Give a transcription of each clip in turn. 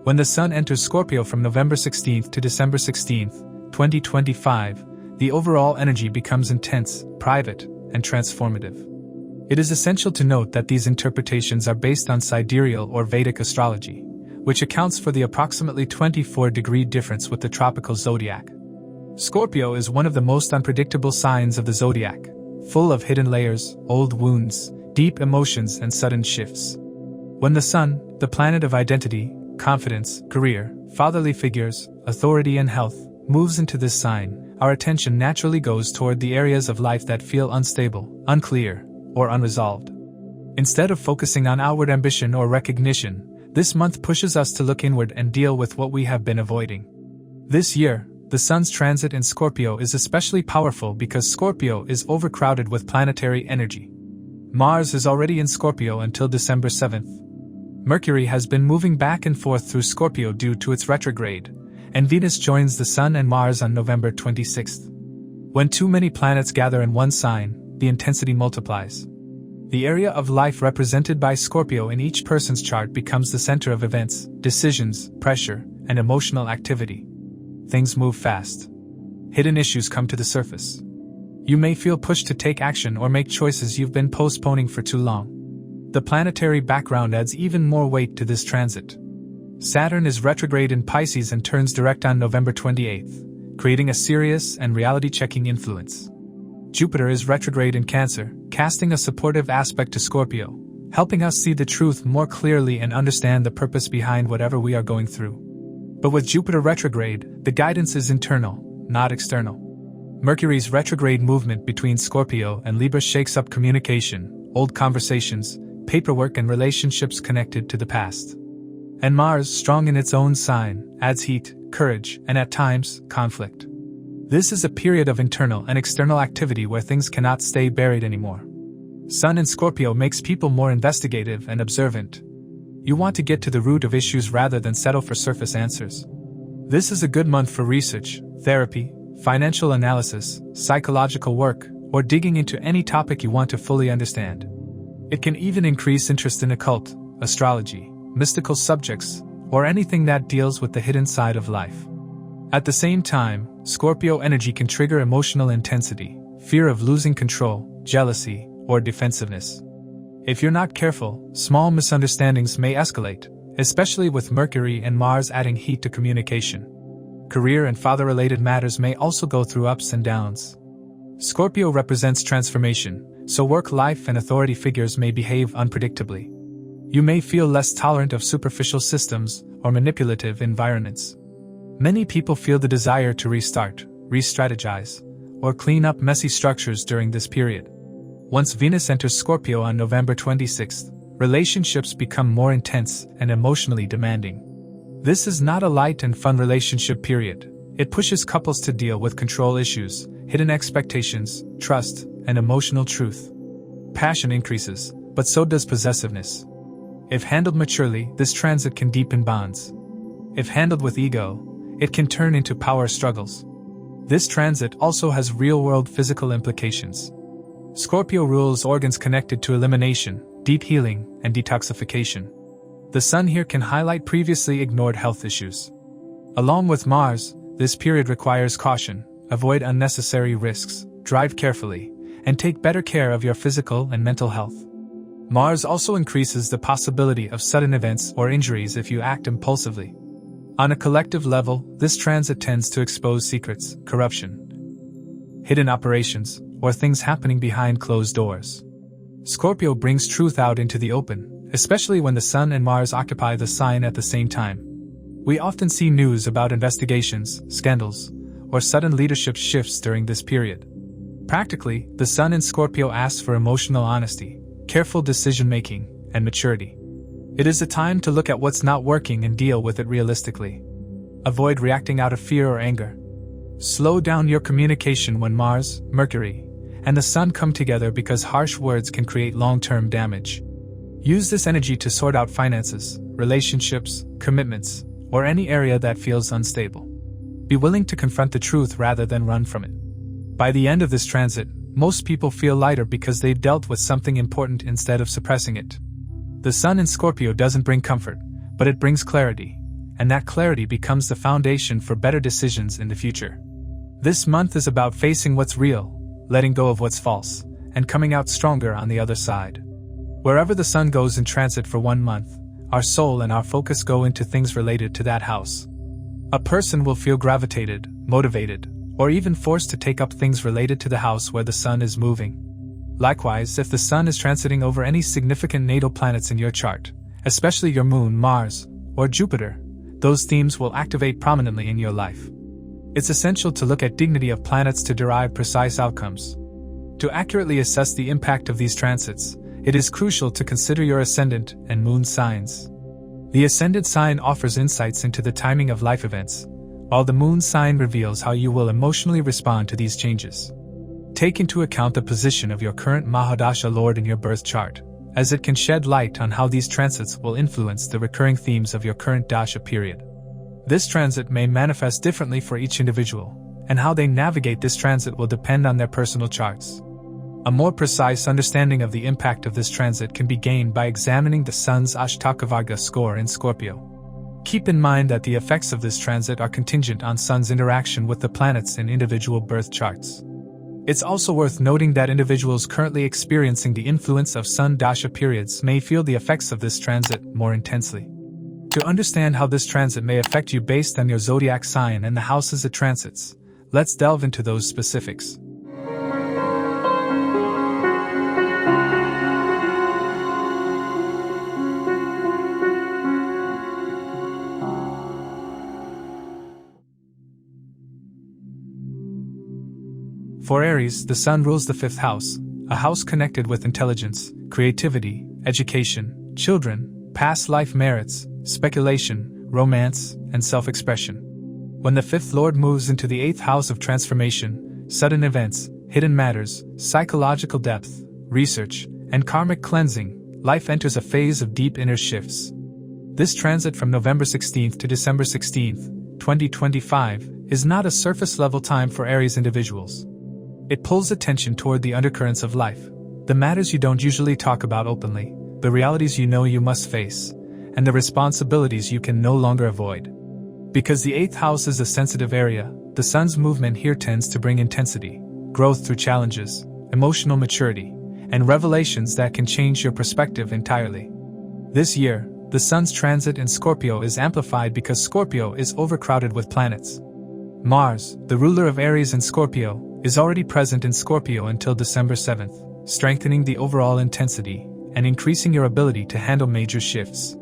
When the Sun enters Scorpio from November 16th to December 16th, 2025, the overall energy becomes intense, private, and transformative. It is essential to note that these interpretations are based on Sidereal or Vedic astrology, which accounts for the approximately 24-degree difference with the tropical zodiac. Scorpio is one of the most unpredictable signs of the zodiac, full of hidden layers, old wounds, deep emotions, and sudden shifts. When the Sun, the planet of identity, confidence, career, fatherly figures, authority, and health, moves into this sign, our attention naturally goes toward the areas of life that feel unstable, unclear, or unresolved. Instead of focusing on outward ambition or recognition, this month pushes us to look inward and deal with what we have been avoiding. This year, the Sun's transit in Scorpio is especially powerful because Scorpio is overcrowded with planetary energy. Mars is already in Scorpio until December 7th. Mercury has been moving back and forth through Scorpio due to its retrograde, and Venus joins the Sun and Mars on November 26th. When too many planets gather in one sign, the intensity multiplies. The area of life represented by Scorpio in each person's chart becomes the center of events, decisions, pressure, and emotional activity. Things move fast. Hidden issues come to the surface. You may feel pushed to take action or make choices you've been postponing for too long. The planetary background adds even more weight to this transit. Saturn is retrograde in Pisces and turns direct on November 28th, creating a serious and reality-checking influence. Jupiter is retrograde in Cancer, casting a supportive aspect to Scorpio, helping us see the truth more clearly and understand the purpose behind whatever we are going through. But with Jupiter retrograde, the guidance is internal, not external. Mercury's retrograde movement between Scorpio and Libra shakes up communication, old conversations, paperwork, and relationships connected to the past. And Mars, strong in its own sign, adds heat, courage, and at times, conflict. This is a period of internal and external activity where things cannot stay buried anymore. Sun in Scorpio makes people more investigative and observant. You want to get to the root of issues rather than settle for surface answers. This is a good month for research, therapy, financial analysis, psychological work, or digging into any topic you want to fully understand. It can even increase interest in occult, astrology, mystical subjects, or anything that deals with the hidden side of life. At the same time, Scorpio energy can trigger emotional intensity, fear of losing control, jealousy, or defensiveness. If you're not careful, small misunderstandings may escalate, especially with Mercury and Mars adding heat to communication. Career and father-related matters may also go through ups and downs. Scorpio represents transformation, so work life and authority figures may behave unpredictably. You may feel less tolerant of superficial systems or manipulative environments. Many people feel the desire to restart, re-strategize, or clean up messy structures during this period. Once Venus enters Scorpio on November 26th, relationships become more intense and emotionally demanding. This is not a light and fun relationship period. It pushes couples to deal with control issues, hidden expectations, trust, and emotional truth. Passion increases, but so does possessiveness. If handled maturely, this transit can deepen bonds. If handled with ego, it can turn into power struggles. This transit also has real-world physical implications. Scorpio rules organs connected to elimination, deep healing, and detoxification. The Sun here can highlight previously ignored health issues. Along with Mars, this period requires caution, avoid unnecessary risks, drive carefully, and take better care of your physical and mental health. Mars also increases the possibility of sudden events or injuries if you act impulsively. On a collective level, this transit tends to expose secrets, corruption, hidden operations, or things happening behind closed doors. Scorpio brings truth out into the open, especially when the Sun and Mars occupy the sign at the same time. We often see news about investigations, scandals, or sudden leadership shifts during this period. Practically, the Sun in Scorpio asks for emotional honesty, careful decision-making, and maturity. It is a time to look at what's not working and deal with it realistically. Avoid reacting out of fear or anger. Slow down your communication when Mars, Mercury, and the Sun come together because harsh words can create long-term damage. Use this energy to sort out finances, relationships, commitments, or any area that feels unstable. Be willing to confront the truth rather than run from it. By the end of this transit, most people feel lighter because they've dealt with something important instead of suppressing it. The Sun in Scorpio doesn't bring comfort, but it brings clarity, and that clarity becomes the foundation for better decisions in the future. This month is about facing what's real, letting go of what's false, and coming out stronger on the other side. Wherever the sun goes in transit for 1 month, our soul and our focus go into things related to that house. A person will feel gravitated, motivated, or even forced to take up things related to the house where the sun is moving. Likewise, if the sun is transiting over any significant natal planets in your chart, especially your moon, Mars, or Jupiter, those themes will activate prominently in your life. It's essential to look at dignity of planets to derive precise outcomes. To accurately assess the impact of these transits, it is crucial to consider your ascendant and moon signs. The ascendant sign offers insights into the timing of life events, while the moon sign reveals how you will emotionally respond to these changes. Take into account the position of your current Mahadasha Lord in your birth chart, as it can shed light on how these transits will influence the recurring themes of your current Dasha period. This transit may manifest differently for each individual, and how they navigate this transit will depend on their personal charts. A more precise understanding of the impact of this transit can be gained by examining the Sun's Ashtakavarga score in Scorpio. Keep in mind that the effects of this transit are contingent on Sun's interaction with the planets in individual birth charts. It's also worth noting that individuals currently experiencing the influence of Sun Dasha periods may feel the effects of this transit more intensely. To understand how this transit may affect you based on your zodiac sign and the houses it transits, let's delve into those specifics. For Aries, the sun rules the 5th house, a house connected with intelligence, creativity, education, children, past life merits, speculation, romance, and self-expression. When the 5th lord moves into the 8th house of transformation, sudden events, hidden matters, psychological depth, research, and karmic cleansing, life enters a phase of deep inner shifts. This transit from November 16th to December 16th, 2025, is not a surface-level time for Aries individuals. It pulls attention toward the undercurrents of life, the matters you don't usually talk about openly, the realities you know you must face, and the responsibilities you can no longer avoid. Because the 8th house is a sensitive area, the sun's movement here tends to bring intensity, growth through challenges, emotional maturity, and revelations that can change your perspective entirely. This year, the sun's transit in Scorpio is amplified because Scorpio is overcrowded with planets. Mars, the ruler of Aries and Scorpio, is already present in Scorpio until December 7th, strengthening the overall intensity and increasing your ability to handle major shifts.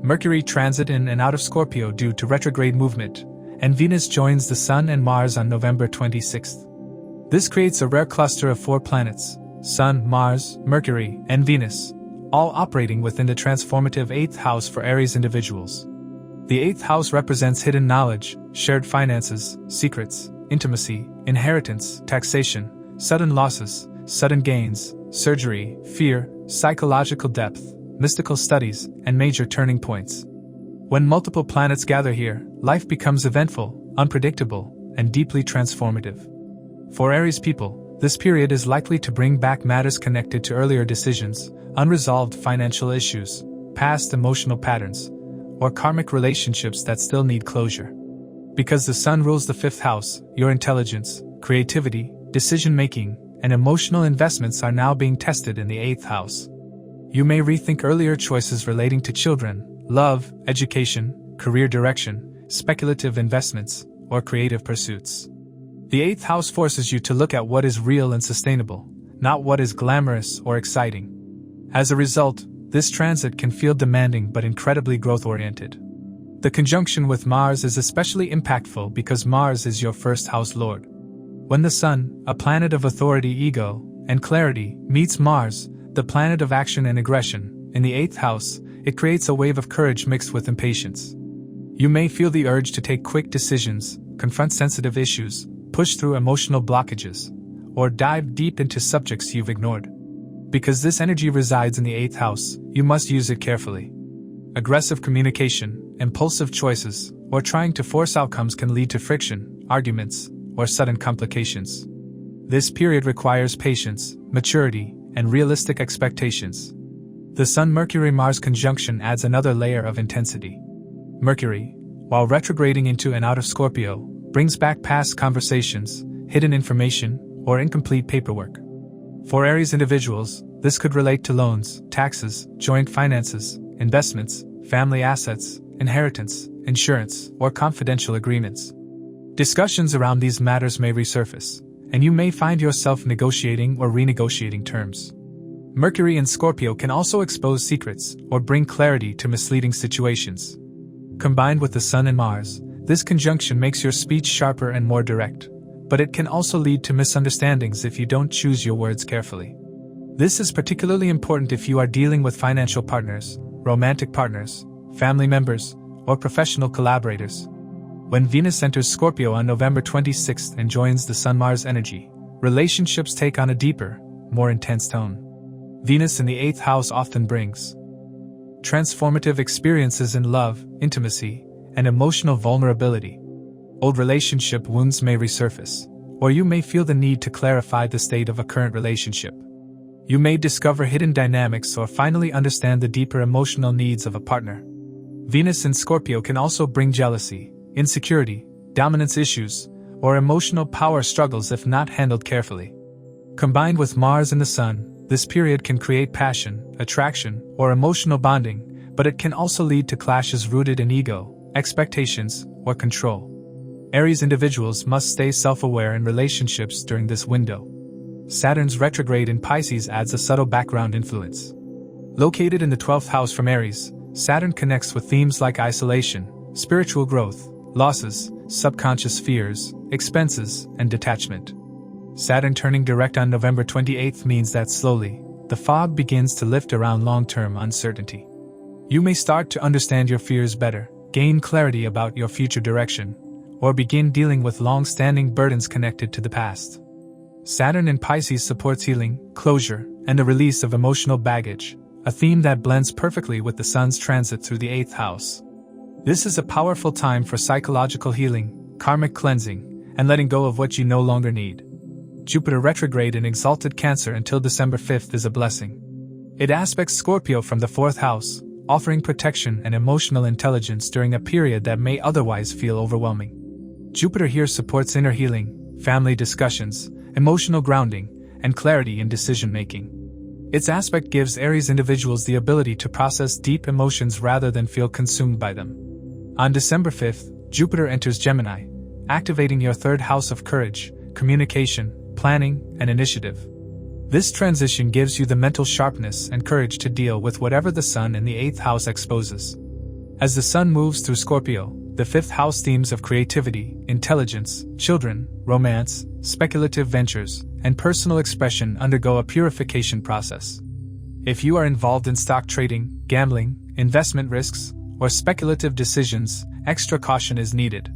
Mercury transit in and out of Scorpio due to retrograde movement, and Venus joins the Sun and Mars on November 26th. This creates a rare cluster of 4 planets, Sun, Mars, Mercury, and Venus, all operating within the transformative 8th house for Aries individuals. The 8th house represents hidden knowledge, shared finances, secrets, intimacy, inheritance, taxation, sudden losses, sudden gains, surgery, fear, psychological depth, mystical studies, and major turning points. When multiple planets gather here, life becomes eventful, unpredictable, and deeply transformative. For Aries people, this period is likely to bring back matters connected to earlier decisions, unresolved financial issues, past emotional patterns, or karmic relationships that still need closure. Because the sun rules the 5th house, your intelligence, creativity, decision-making, and emotional investments are now being tested in the 8th house. You may rethink earlier choices relating to children, love, education, career direction, speculative investments, or creative pursuits. The 8th house forces you to look at what is real and sustainable, not what is glamorous or exciting. As a result, this transit can feel demanding but incredibly growth-oriented. The conjunction with Mars is especially impactful because Mars is your 1st house lord. When the Sun, a planet of authority, ego, and clarity, meets Mars, the planet of action and aggression, in the 8th house, it creates a wave of courage mixed with impatience. You may feel the urge to take quick decisions, confront sensitive issues, push through emotional blockages, or dive deep into subjects you've ignored. Because this energy resides in the 8th house, you must use it carefully. Aggressive communication, impulsive choices, or trying to force outcomes can lead to friction, arguments, or sudden complications. This period requires patience, maturity, and realistic expectations. The Sun-Mercury-Mars conjunction adds another layer of intensity. Mercury, while retrograding into and out of Scorpio brings back past conversations, hidden information, or incomplete paperwork. For Aries individuals, this could relate to loans, taxes, joint finances, investments, family assets, inheritance, insurance, or confidential agreements. Discussions around these matters may resurface, and you may find yourself negotiating or renegotiating terms. Mercury in Scorpio can also expose secrets or bring clarity to misleading situations. Combined with the Sun and Mars, this conjunction makes your speech sharper and more direct, but it can also lead to misunderstandings if you don't choose your words carefully. This is particularly important if you are dealing with financial partners, romantic partners, family members, or professional collaborators. When Venus enters Scorpio on November 26th and joins the Sun-Mars energy, relationships take on a deeper, more intense tone. Venus in the 8th house often brings transformative experiences in love, intimacy, and emotional vulnerability. Old relationship wounds may resurface, or you may feel the need to clarify the state of a current relationship. You may discover hidden dynamics or finally understand the deeper emotional needs of a partner. Venus in Scorpio can also bring jealousy, insecurity, dominance issues, or emotional power struggles if not handled carefully. Combined with Mars and the Sun, this period can create passion, attraction, or emotional bonding, but it can also lead to clashes rooted in ego, expectations, or control. Aries individuals must stay self-aware in relationships during this window. Saturn's retrograde in Pisces adds a subtle background influence. Located in the 12th house from Aries, Saturn connects with themes like isolation, spiritual growth, losses, subconscious fears, expenses, and detachment. Saturn turning direct on November 28th means that slowly, the fog begins to lift around long-term uncertainty. You may start to understand your fears better, gain clarity about your future direction, or begin dealing with long-standing burdens connected to the past. Saturn in Pisces supports healing, closure, and the release of emotional baggage, a theme that blends perfectly with the Sun's transit through the 8th house. This is a powerful time for psychological healing, karmic cleansing, and letting go of what you no longer need. Jupiter retrograde in exalted Cancer until December 5th is a blessing. It aspects Scorpio from the 4th house, offering protection and emotional intelligence during a period that may otherwise feel overwhelming. Jupiter here supports inner healing, family discussions, emotional grounding, and clarity in decision-making. Its aspect gives Aries individuals the ability to process deep emotions rather than feel consumed by them. On December 5th, Jupiter enters Gemini, activating your 3rd house of courage, communication, planning, and initiative. This transition gives you the mental sharpness and courage to deal with whatever the Sun in the 8th house exposes. As the Sun moves through Scorpio, the 5th house themes of creativity, intelligence, children, romance, speculative ventures, and personal expression undergo a purification process. If you are involved in stock trading, gambling, investment risks, or speculative decisions, extra caution is needed.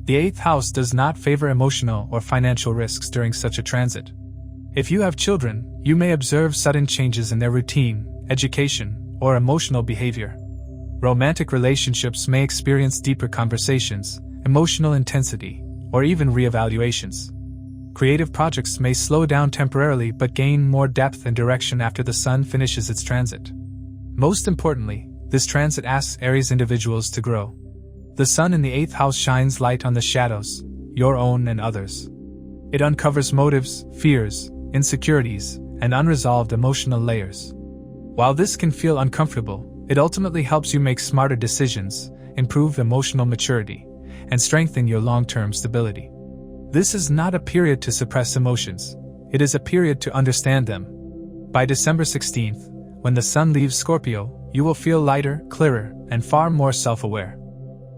The 8th house does not favor emotional or financial risks during such a transit. If you have children, you may observe sudden changes in their routine, education, or emotional behavior. Romantic relationships may experience deeper conversations, emotional intensity, or even reevaluations. Creative projects may slow down temporarily but gain more depth and direction after the Sun finishes its transit. Most importantly, this transit asks Aries individuals to grow. The Sun in the 8th house shines light on the shadows, your own and others. It uncovers motives, fears, insecurities, and unresolved emotional layers. While this can feel uncomfortable, it ultimately helps you make smarter decisions, improve emotional maturity, and strengthen your long-term stability. This is not a period to suppress emotions. It is a period to understand them. By December 16th, when the Sun leaves Scorpio, you will feel lighter, clearer, and far more self-aware.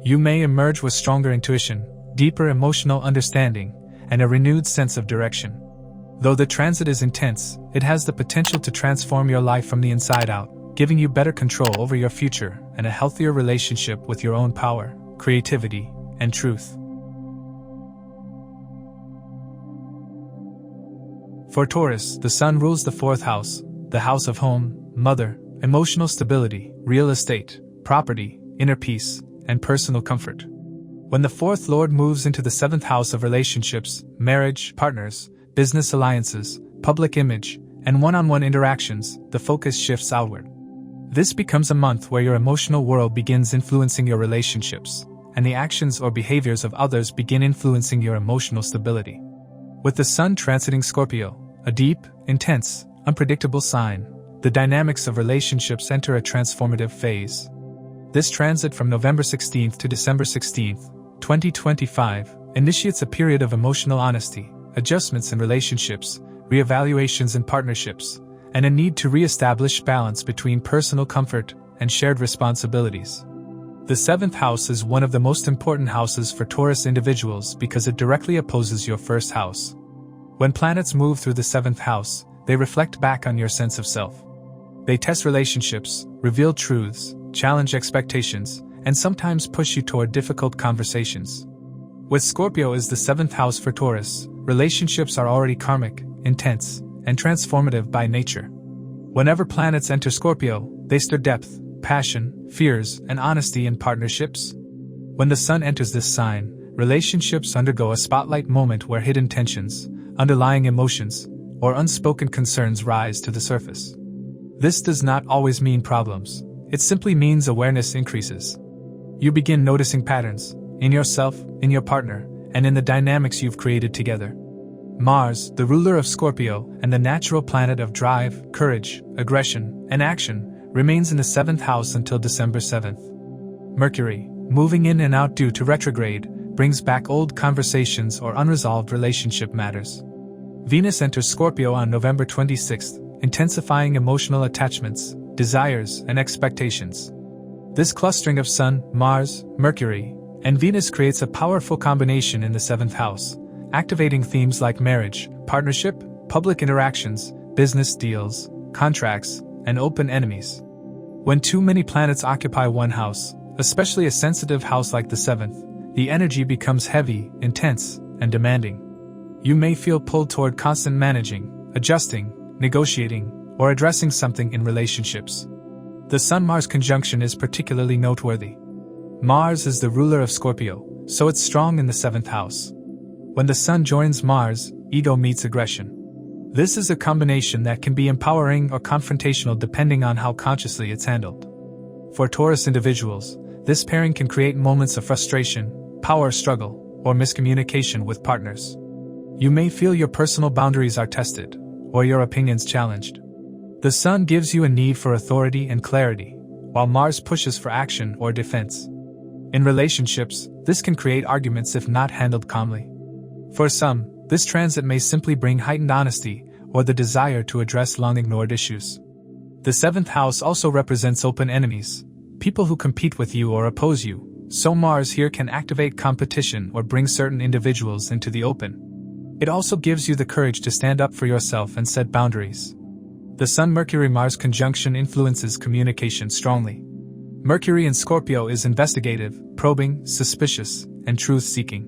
You may emerge with stronger intuition, deeper emotional understanding, and a renewed sense of direction. Though the transit is intense, it has the potential to transform your life from the inside out, giving you better control over your future and a healthier relationship with your own power, creativity, and truth. For Taurus, the Sun rules the 4th house, the house of home, mother, emotional stability, real estate, property, inner peace, and personal comfort. When the 4th Lord moves into the 7th house of relationships, marriage, partners, business alliances, public image, and one-on-one interactions, the focus shifts outward. This becomes a month where your emotional world begins influencing your relationships, and the actions or behaviors of others begin influencing your emotional stability. With the Sun transiting Scorpio, a deep, intense, unpredictable sign, the dynamics of relationships enter a transformative phase. This transit from November 16th to December 16th, 2025, initiates a period of emotional honesty, adjustments in relationships, reevaluations in partnerships, and a need to re-establish balance between personal comfort and shared responsibilities. The 7th house is one of the most important houses for Taurus individuals because it directly opposes your 1st house. When planets move through the 7th house, they reflect back on your sense of self. They test relationships, reveal truths, challenge expectations, and sometimes push you toward difficult conversations. With Scorpio as the 7th house for Taurus, relationships are already karmic, intense, and transformative by nature. Whenever planets enter Scorpio, they stir depth, passion, fears, and honesty in partnerships. When the Sun enters this sign, relationships undergo a spotlight moment where hidden tensions, underlying emotions, or unspoken concerns rise to the surface. This does not always mean problems. It simply means awareness increases. You begin noticing patterns, in yourself, in your partner, and in the dynamics you've created together. Mars, the ruler of Scorpio and the natural planet of drive, courage, aggression, and action, remains in the 7th house until December 7th. Mercury, moving in and out due to retrograde, brings back old conversations or unresolved relationship matters. Venus enters Scorpio on November 26th, intensifying emotional attachments, desires, and expectations. This clustering of Sun, Mars, Mercury, and Venus creates a powerful combination in the 7th house, activating themes like marriage, partnership, public interactions, business deals, contracts, and open enemies. When too many planets occupy one house, especially a sensitive house like the 7th, the energy becomes heavy, intense, and demanding. You may feel pulled toward constant managing, adjusting, negotiating, or addressing something in relationships. The Sun-Mars conjunction is particularly noteworthy. Mars is the ruler of Scorpio, so it's strong in the 7th house. When the Sun joins Mars, ego meets aggression. This is a combination that can be empowering or confrontational depending on how consciously it's handled. For Taurus individuals, this pairing can create moments of frustration, power struggle, or miscommunication with partners. You may feel your personal boundaries are tested, or your opinions challenged. The Sun gives you a need for authority and clarity, while Mars pushes for action or defense. In relationships, this can create arguments if not handled calmly. For some, this transit may simply bring heightened honesty or the desire to address long-ignored issues. The 7th house also represents open enemies, people who compete with you or oppose you, so Mars here can activate competition or bring certain individuals into the open. It also gives you the courage to stand up for yourself and set boundaries. The Sun-Mercury-Mars conjunction influences communication strongly. Mercury in Scorpio is investigative, probing, suspicious, and truth-seeking.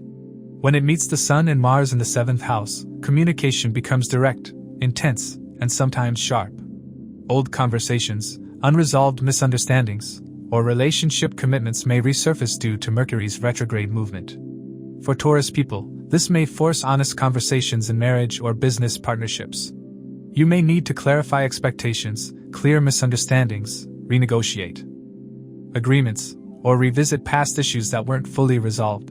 When it meets the Sun and Mars in the 7th house, communication becomes direct, intense, and sometimes sharp. Old conversations, unresolved misunderstandings, or relationship commitments may resurface due to Mercury's retrograde movement. For Taurus people, this may force honest conversations in marriage or business partnerships. You may need to clarify expectations, clear misunderstandings, renegotiate agreements, or revisit past issues that weren't fully resolved.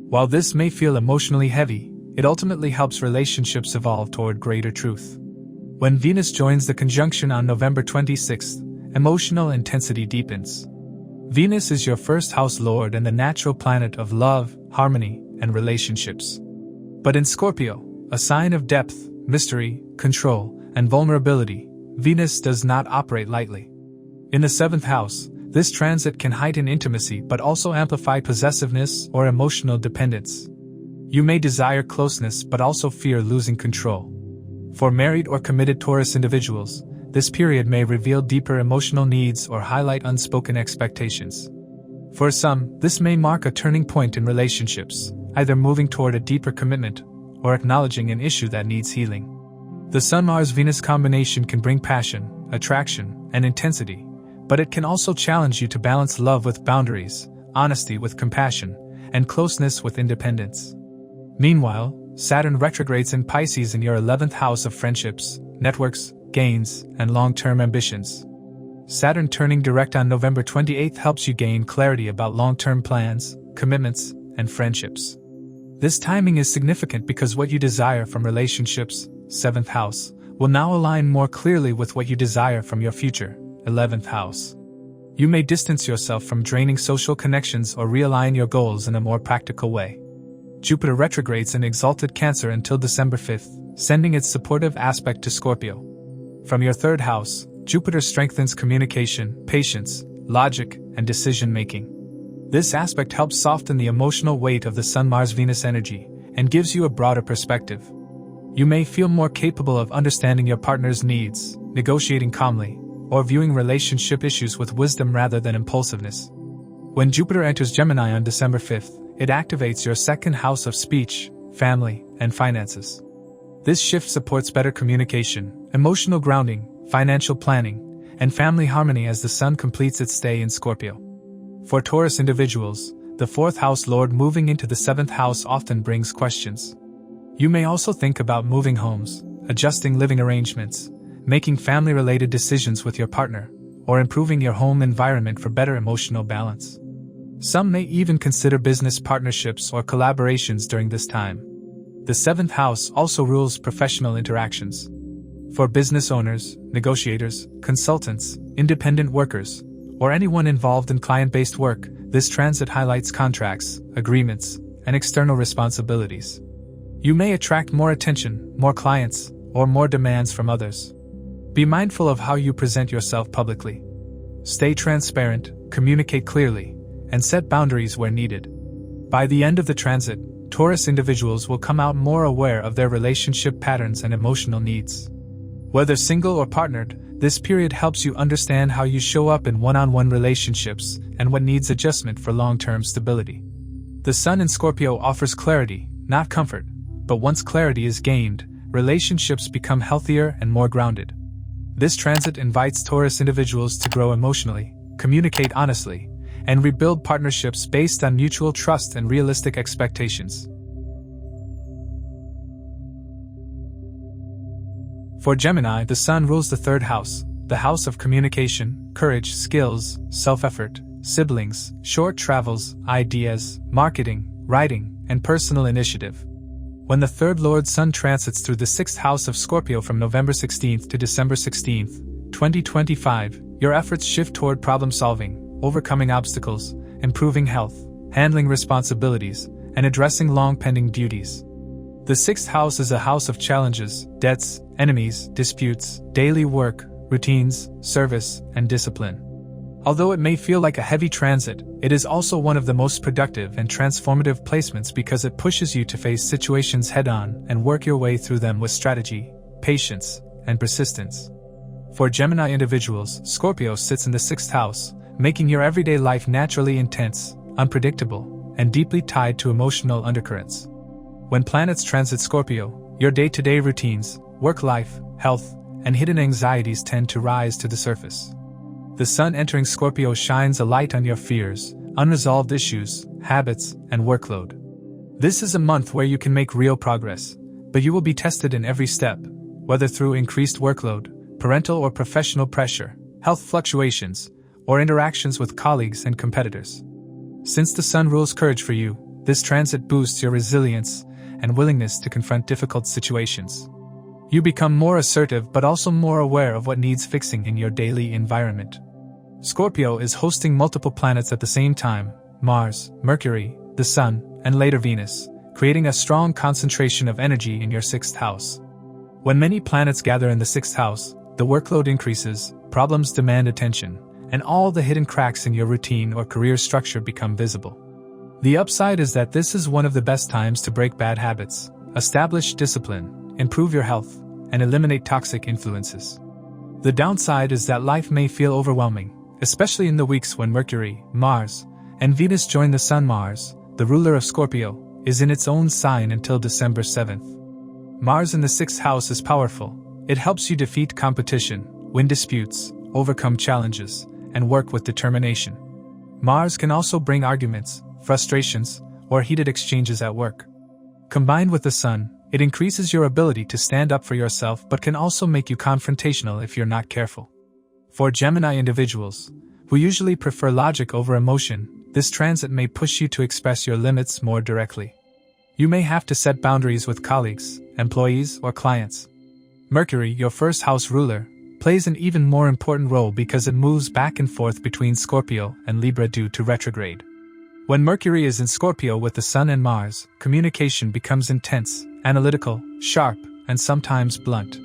While this may feel emotionally heavy, it ultimately helps relationships evolve toward greater truth. When Venus joins the conjunction on November 26th, emotional intensity deepens. Venus is your 1st house lord and the natural planet of love, harmony, and relationships. But in Scorpio, a sign of depth, mystery, control, and vulnerability, Venus does not operate lightly. In the 7th house, this transit can heighten intimacy but also amplify possessiveness or emotional dependence. You may desire closeness but also fear losing control. For married or committed Taurus individuals, this period may reveal deeper emotional needs or highlight unspoken expectations. For some, this may mark a turning point in relationships, either moving toward a deeper commitment or acknowledging an issue that needs healing. The Sun-Mars-Venus combination can bring passion, attraction, and intensity, but it can also challenge you to balance love with boundaries, honesty with compassion, and closeness with independence. Meanwhile, Saturn retrogrades in Pisces in your 11th house of friendships, networks, gains, and long-term ambitions. Saturn turning direct on November 28th helps you gain clarity about long-term plans, commitments, and friendships. This timing is significant because what you desire from relationships, 7th house, will now align more clearly with what you desire from your future, 11th house. You may distance yourself from draining social connections or realign your goals in a more practical way. Jupiter retrogrades in exalted Cancer until December 5th, sending its supportive aspect to Scorpio. From your 3rd house, Jupiter strengthens communication, patience, logic, and decision-making. This aspect helps soften the emotional weight of the Sun-Mars-Venus energy and gives you a broader perspective. You may feel more capable of understanding your partner's needs, negotiating calmly, or viewing relationship issues with wisdom rather than impulsiveness. When Jupiter enters Gemini on December 5th, it activates your 2nd house of speech, family, and finances. This shift supports better communication, emotional grounding, financial planning, and family harmony as the Sun completes its stay in Scorpio. For Taurus individuals, the 4th house lord moving into the 7th house often brings questions. You may also think about moving homes, adjusting living arrangements, making family-related decisions with your partner, or improving your home environment for better emotional balance. Some may even consider business partnerships or collaborations during this time. The 7th house also rules professional interactions. For business owners, negotiators, consultants, independent workers, or anyone involved in client-based work, this transit highlights contracts, agreements, and external responsibilities. You may attract more attention, more clients, or more demands from others. Be mindful of how you present yourself publicly. Stay transparent, communicate clearly, and set boundaries where needed. By the end of the transit, Taurus individuals will come out more aware of their relationship patterns and emotional needs. Whether single or partnered, this period helps you understand how you show up in one-on-one relationships and what needs adjustment for long-term stability. The Sun in Scorpio offers clarity, not comfort, but once clarity is gained, relationships become healthier and more grounded. This transit invites Taurus individuals to grow emotionally, communicate honestly, and rebuild partnerships based on mutual trust and realistic expectations. For Gemini, the Sun rules the 3rd house, the house of communication, courage, skills, self-effort, siblings, short travels, ideas, marketing, writing, and personal initiative. When the 3rd Lord Sun transits through the 6th house of Scorpio from November 16th to December 16th, 2025, your efforts shift toward problem-solving, overcoming obstacles, improving health, handling responsibilities, and addressing long-pending duties. The 6th house is a house of challenges, debts, enemies, disputes, daily work, routines, service, and discipline. Although it may feel like a heavy transit, it is also one of the most productive and transformative placements because it pushes you to face situations head-on and work your way through them with strategy, patience, and persistence. For Gemini individuals, Scorpio sits in the 6th house, making your everyday life naturally intense, unpredictable, and deeply tied to emotional undercurrents. When planets transit Scorpio, your day-to-day routines, work life, health, and hidden anxieties tend to rise to the surface. The Sun entering Scorpio shines a light on your fears, unresolved issues, habits, and workload. This is a month where you can make real progress, but you will be tested in every step, whether through increased workload, parental or professional pressure, health fluctuations, or interactions with colleagues and competitors. Since the Sun rules courage for you, this transit boosts your resilience and willingness to confront difficult situations. You become more assertive but also more aware of what needs fixing in your daily environment. Scorpio is hosting multiple planets at the same time: Mars, Mercury, the Sun, and later Venus, creating a strong concentration of energy in your 6th house. When many planets gather in the 6th house, the workload increases, problems demand attention, and all the hidden cracks in your routine or career structure become visible. The upside is that this is one of the best times to break bad habits, establish discipline, improve your health, and eliminate toxic influences. The downside is that life may feel overwhelming, especially in the weeks when Mercury, Mars, and Venus join the Sun. Mars, the ruler of Scorpio, is in its own sign until December 7th. Mars in the 6th house is powerful. It helps you defeat competition, win disputes, overcome challenges, and work with determination. Mars can also bring arguments, frustrations, or heated exchanges at work. Combined with the Sun, it increases your ability to stand up for yourself but can also make you confrontational if you're not careful. For Gemini individuals, who usually prefer logic over emotion, This transit may push you to express your limits more directly. You may have to set boundaries with colleagues, employees, or clients. Mercury, your first house ruler, plays an even more important role because it moves back and forth between Scorpio and Libra due to retrograde. When Mercury is in Scorpio with the Sun and Mars, communication becomes intense, analytical, sharp, and sometimes blunt.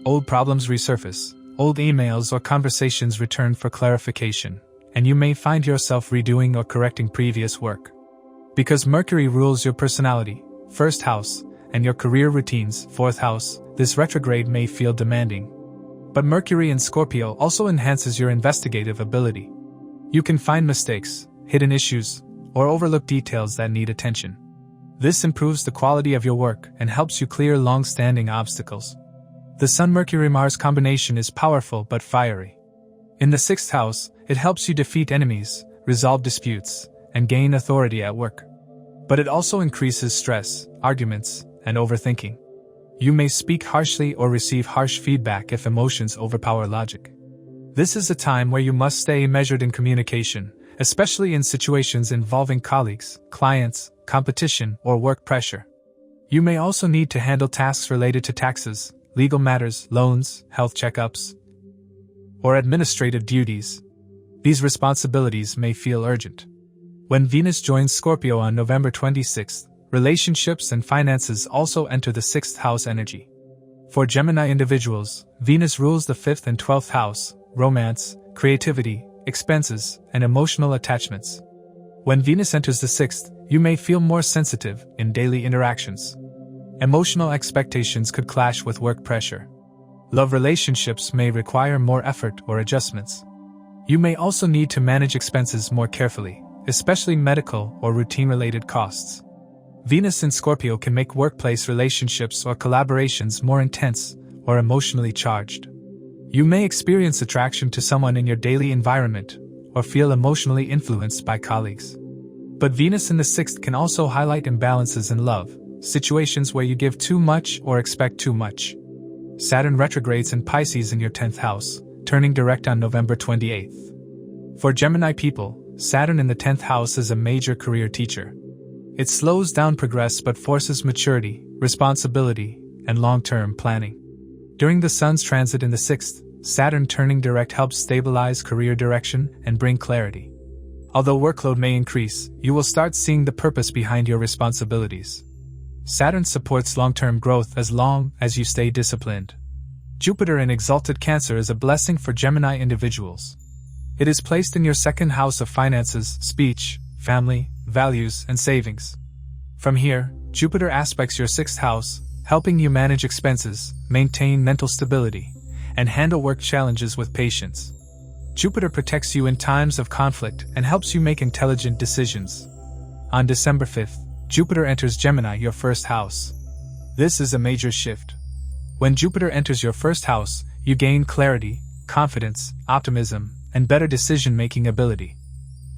Old problems resurface, old emails or conversations return for clarification, and you may find yourself redoing or correcting previous work. Because Mercury rules your personality, first house, and your career routines, fourth house, this retrograde may feel demanding. But Mercury in Scorpio also enhances your investigative ability. You can find mistakes, hidden issues, or overlook details that need attention. This improves the quality of your work and helps you clear long-standing obstacles. The Sun-Mercury-Mars combination is powerful but fiery. In the sixth house, it helps you defeat enemies, resolve disputes, and gain authority at work. But it also increases stress, arguments, and overthinking. You may speak harshly or receive harsh feedback if emotions overpower logic. This is a time where you must stay measured in communication, especially in situations involving colleagues, clients, competition, or work pressure. You may also need to handle tasks related to taxes, legal matters, loans, health checkups, or administrative duties. These responsibilities may feel urgent. When Venus joins Scorpio on November 26th, relationships and finances also enter the sixth house energy. For Gemini individuals, Venus rules the fifth and 12th house, romance, creativity, expenses, and emotional attachments. When Venus enters the sixth, you may feel more sensitive in daily interactions. Emotional expectations could clash with work pressure. Love relationships may require more effort or adjustments. You may also need to manage expenses more carefully, especially medical or routine-related costs. Venus in Scorpio can make workplace relationships or collaborations more intense or emotionally charged. You may experience attraction to someone in your daily environment or feel emotionally influenced by colleagues. But Venus in the sixth can also highlight imbalances in love, situations where you give too much or expect too much. Saturn retrogrades in Pisces in your 10th house, turning direct on November 28th. For Gemini people, Saturn in the 10th house is a major career teacher. It slows down progress but forces maturity, responsibility, and long-term planning. During the Sun's transit in the 6th, Saturn turning direct helps stabilize career direction and bring clarity. Although workload may increase, you will start seeing the purpose behind your responsibilities. Saturn supports long-term growth as long as you stay disciplined. Jupiter in exalted Cancer is a blessing for Gemini individuals. It is placed in your second house of finances, speech, family, values, and savings. From here, Jupiter aspects your sixth house, helping you manage expenses, maintain mental stability, and handle work challenges with patience. Jupiter protects you in times of conflict and helps you make intelligent decisions. On December 5th, Jupiter enters Gemini, your first house. This is a major shift. When Jupiter enters your first house, you gain clarity, confidence, optimism, and better decision-making ability.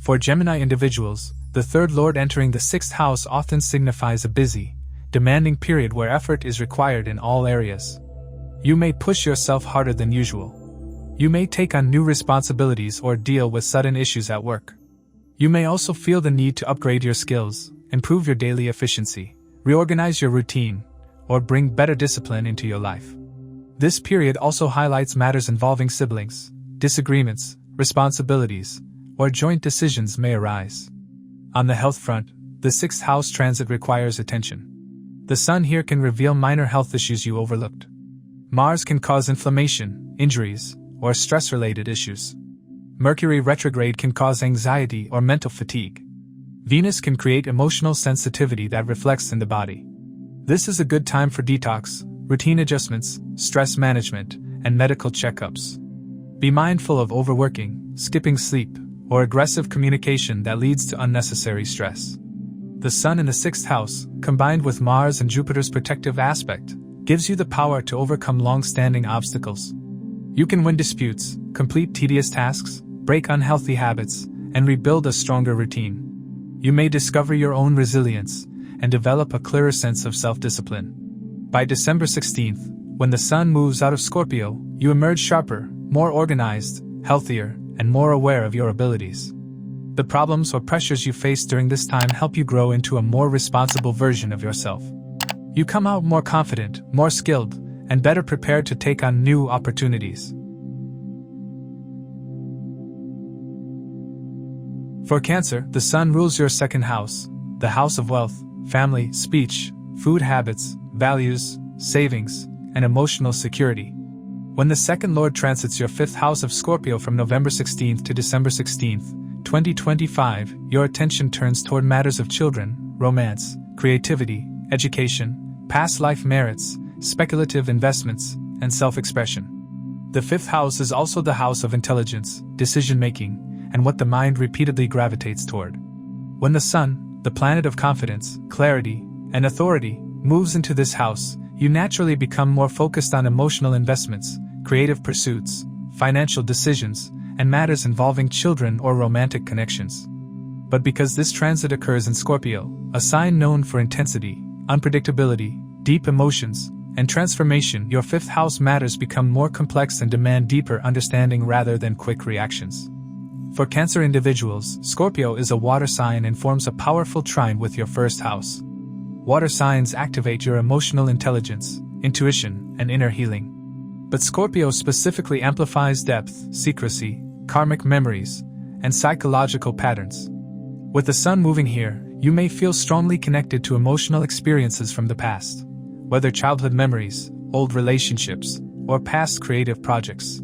For Gemini individuals, the third lord entering the sixth house often signifies a busy, demanding period where effort is required in all areas. You may push yourself harder than usual. You may take on new responsibilities or deal with sudden issues at work. You may also feel the need to upgrade your skills, improve your daily efficiency, reorganize your routine, or bring better discipline into your life. This period also highlights matters involving siblings, disagreements, responsibilities, or joint decisions may arise. On the health front, the sixth house transit requires attention. The Sun here can reveal minor health issues you overlooked. Mars can cause inflammation, injuries, or stress-related issues. Mercury retrograde can cause anxiety or mental fatigue. Venus can create emotional sensitivity that reflects in the body. This is a good time for detox, routine adjustments, stress management, and medical checkups. Be mindful of overworking, skipping sleep, or aggressive communication that leads to unnecessary stress. The Sun in the sixth house, combined with Mars and Jupiter's protective aspect, gives you the power to overcome long-standing obstacles. You can win disputes, complete tedious tasks, break unhealthy habits, and rebuild a stronger routine. You may discover your own resilience and develop a clearer sense of self-discipline. By December 16th, when the Sun moves out of Scorpio, you emerge sharper, more organized, healthier, and more aware of your abilities. The problems or pressures you face during this time help you grow into a more responsible version of yourself. You come out more confident, more skilled, and better prepared to take on new opportunities. For Cancer, the Sun rules your second house, the house of wealth, family, speech, food habits, values, savings, and emotional security. When the second lord transits your fifth house of Scorpio from November 16th to December 16th, 2025, your attention turns toward matters of children, romance, creativity, education, past life merits, speculative investments, and self-expression. The fifth house is also the house of intelligence, decision-making, and what the mind repeatedly gravitates toward. When the Sun, the planet of confidence, clarity, and authority, moves into this house, you naturally become more focused on emotional investments, creative pursuits, financial decisions, and matters involving children or romantic connections. But because this transit occurs in Scorpio, a sign known for intensity, unpredictability, deep emotions, and transformation, your fifth house matters become more complex and demand deeper understanding rather than quick reactions. For Cancer individuals, Scorpio is a water sign and forms a powerful trine with your first house. Water signs activate your emotional intelligence, intuition, and inner healing. But Scorpio specifically amplifies depth, secrecy, karmic memories, and psychological patterns. With the Sun moving here, you may feel strongly connected to emotional experiences from the past, whether childhood memories, old relationships, or past creative projects.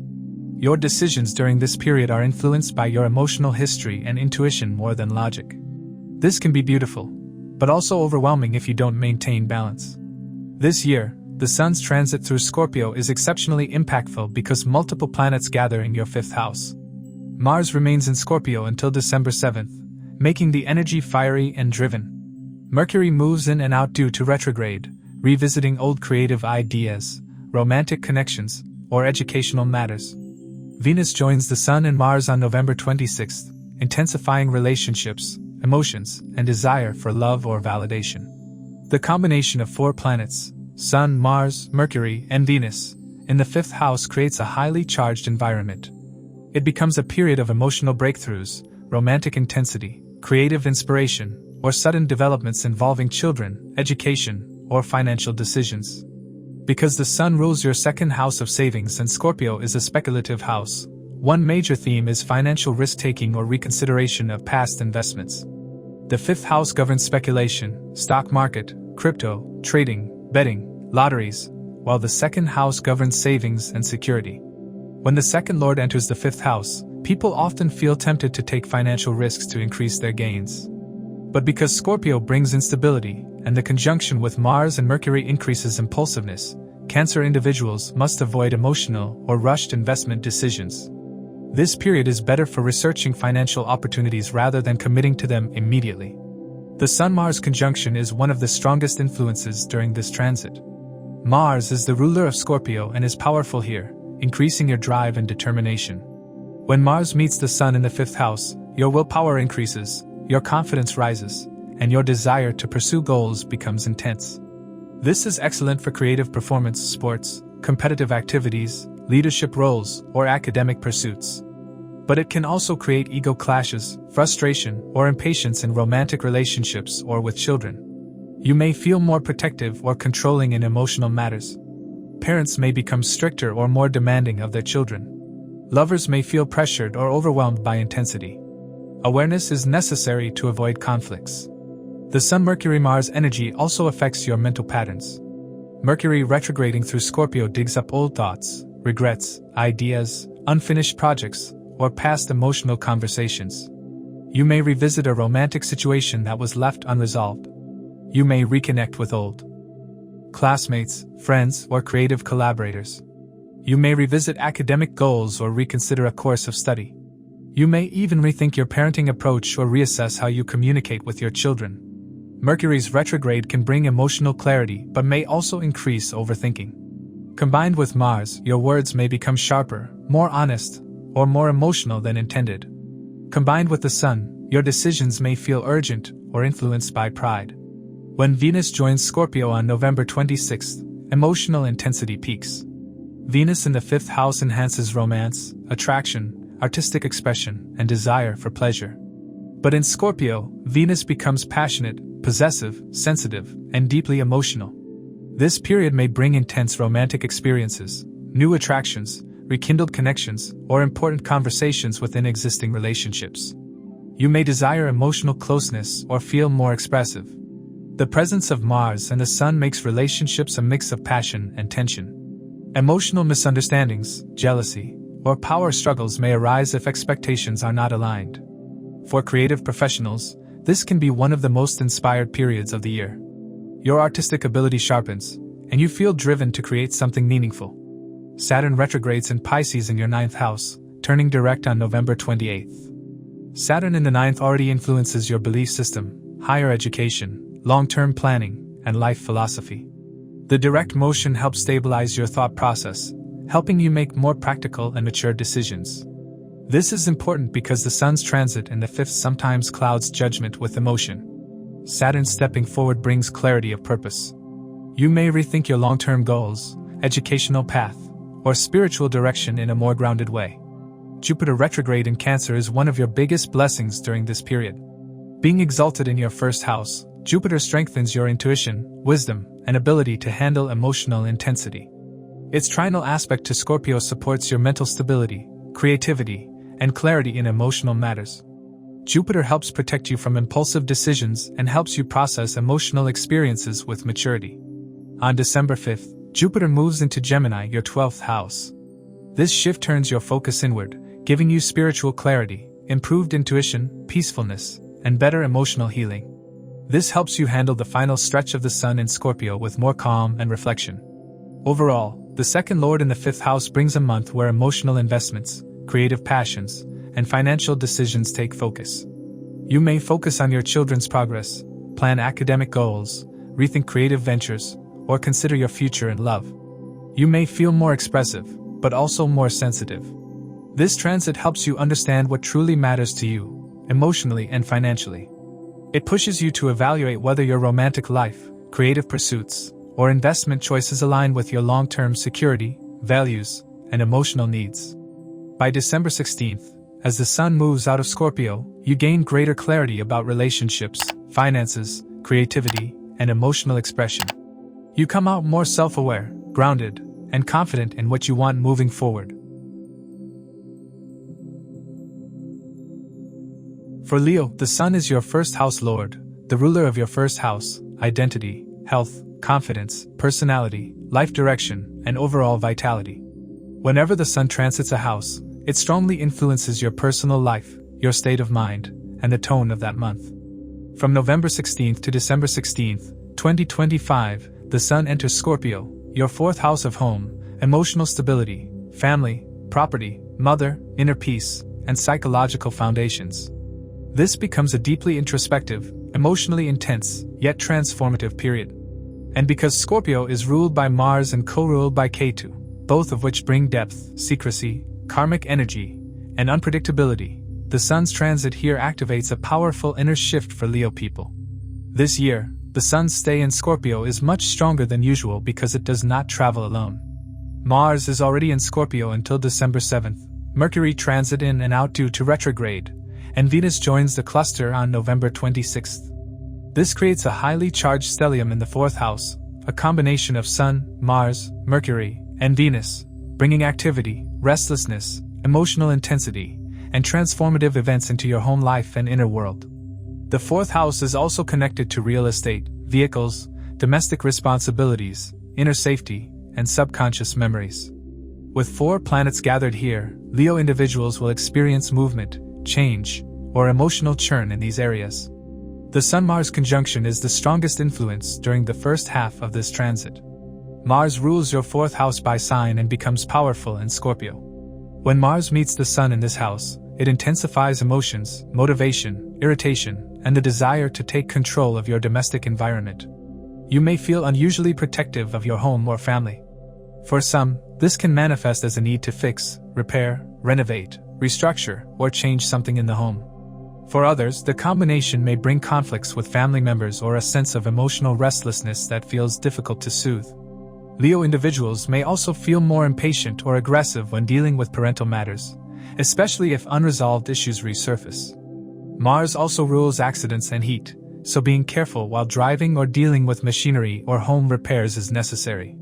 Your decisions during this period are influenced by your emotional history and intuition more than logic. This can be beautiful, but also overwhelming if you don't maintain balance. This year, the Sun's transit through Scorpio is exceptionally impactful because multiple planets gather in your fifth house. Mars remains in Scorpio until December 7th, making the energy fiery and driven. Mercury moves in and out due to retrograde, revisiting old creative ideas, romantic connections, or educational matters. Venus joins the Sun and Mars on November 26th, intensifying relationships, emotions, and desire for love or validation. The combination of four planets, Sun, Mars, Mercury, and Venus, in the fifth house creates a highly charged environment. It becomes a period of emotional breakthroughs, romantic intensity, creative inspiration, or sudden developments involving children, education, or financial decisions. Because the Sun rules your second house of savings and Scorpio is a speculative house, one major theme is financial risk-taking or reconsideration of past investments. The fifth house governs speculation, stock market, crypto, trading, betting, lotteries, while the second house governs savings and security. When the second lord enters the fifth house, people often feel tempted to take financial risks to increase their gains. But because Scorpio brings instability, and the conjunction with Mars and Mercury increases impulsiveness, Cancer individuals must avoid emotional or rushed investment decisions. This period is better for researching financial opportunities rather than committing to them immediately. The Sun-Mars conjunction is one of the strongest influences during this transit. Mars is the ruler of Scorpio and is powerful here, increasing your drive and determination. When Mars meets the Sun in the fifth house, your willpower increases, your confidence rises, and your desire to pursue goals becomes intense. This is excellent for creative performance, sports, competitive activities, leadership roles, or academic pursuits. But it can also create ego clashes, frustration, or impatience in romantic relationships or with children. You may feel more protective or controlling in emotional matters. Parents may become stricter or more demanding of their children. Lovers may feel pressured or overwhelmed by intensity. Awareness is necessary to avoid conflicts. The Sun-Mercury-Mars energy also affects your mental patterns. Mercury retrograding through Scorpio digs up old thoughts, regrets, ideas, unfinished projects, or past emotional conversations. You may revisit a romantic situation that was left unresolved. You may reconnect with old classmates, friends, or creative collaborators. You may revisit academic goals or reconsider a course of study. You may even rethink your parenting approach or reassess how you communicate with your children. Mercury's retrograde can bring emotional clarity but may also increase overthinking. Combined with Mars, your words may become sharper, more honest, or more emotional than intended. Combined with the Sun, your decisions may feel urgent or influenced by pride. When Venus joins Scorpio on November 26th, emotional intensity peaks. Venus in the fifth house enhances romance, attraction, artistic expression, and desire for pleasure. But in Scorpio, Venus becomes passionate, possessive, sensitive, and deeply emotional. This period may bring intense romantic experiences, new attractions, rekindled connections, or important conversations within existing relationships. You may desire emotional closeness or feel more expressive. The presence of Mars and the Sun makes relationships a mix of passion and tension. Emotional misunderstandings, jealousy, or power struggles may arise if expectations are not aligned. For creative professionals, this can be one of the most inspired periods of the year. Your artistic ability sharpens, and you feel driven to create something meaningful. Saturn retrogrades in Pisces in your 9th house, turning direct on November 28th. Saturn in the 9th already influences your belief system, higher education, long-term planning, and life philosophy. The direct motion helps stabilize your thought process, helping you make more practical and mature decisions. This is important because the Sun's transit in the 5th sometimes clouds judgment with emotion. Saturn stepping forward brings clarity of purpose. You may rethink your long-term goals, educational path, or spiritual direction in a more grounded way. Jupiter retrograde in Cancer is one of your biggest blessings during this period. Being exalted in your 1st house, Jupiter strengthens your intuition, wisdom, and ability to handle emotional intensity. Its trinal aspect to Scorpio supports your mental stability, creativity, and clarity in emotional matters. Jupiter helps protect you from impulsive decisions and helps you process emotional experiences with maturity. On December 5th, Jupiter moves into Gemini, your 12th house. This shift turns your focus inward, giving you spiritual clarity, improved intuition, peacefulness, and better emotional healing. This helps you handle the final stretch of the Sun in Scorpio with more calm and reflection. Overall, the second lord in the 5th house brings a month where emotional investments, creative passions, and financial decisions take focus. You may focus on your children's progress, plan academic goals, rethink creative ventures, or consider your future in love. You may feel more expressive, but also more sensitive. This transit helps you understand what truly matters to you, emotionally and financially. It pushes you to evaluate whether your romantic life, creative pursuits, or investment choices align with your long-term security, values, and emotional needs. By December 16th, as the Sun moves out of Scorpio, you gain greater clarity about relationships, finances, creativity, and emotional expression. You come out more self-aware, grounded, and confident in what you want moving forward. For Leo, the Sun is your 1st house lord, the ruler of your 1st house, identity, health, confidence, personality, life direction, and overall vitality. Whenever the Sun transits a house, it strongly influences your personal life, your state of mind, and the tone of that month. From November 16th to December 16th, 2025, the Sun enters Scorpio, your 4th house of home, emotional stability, family, property, mother, inner peace, and psychological foundations. This becomes a deeply introspective, emotionally intense, yet transformative period. And because Scorpio is ruled by Mars and co-ruled by Ketu, both of which bring depth, secrecy, karmic energy, and unpredictability, the Sun's transit here activates a powerful inner shift for Leo people. This year, the Sun's stay in Scorpio is much stronger than usual because it does not travel alone. Mars is already in Scorpio until December 7th, Mercury transit in and out due to retrograde, and Venus joins the cluster on November 26th. This creates a highly charged stellium in the 4th house, a combination of Sun, Mars, Mercury, and Venus, bringing activity, restlessness, emotional intensity, and transformative events into your home life and inner world. The 4th house is also connected to real estate, vehicles, domestic responsibilities, inner safety, and subconscious memories. With 4 planets gathered here, Leo individuals will experience movement, change, or emotional churn in these areas. The Sun-Mars conjunction is the strongest influence during the first half of this transit. Mars rules your 4th house by sign and becomes powerful in Scorpio. When Mars meets the Sun in this house, it intensifies emotions, motivation, irritation, and the desire to take control of your domestic environment. You may feel unusually protective of your home or family. For some, this can manifest as a need to fix, repair, renovate, restructure, or change something in the home. For others, the combination may bring conflicts with family members or a sense of emotional restlessness that feels difficult to soothe. Leo individuals may also feel more impatient or aggressive when dealing with parental matters, especially if unresolved issues resurface. Mars also rules accidents and heat, so being careful while driving or dealing with machinery or home repairs is necessary.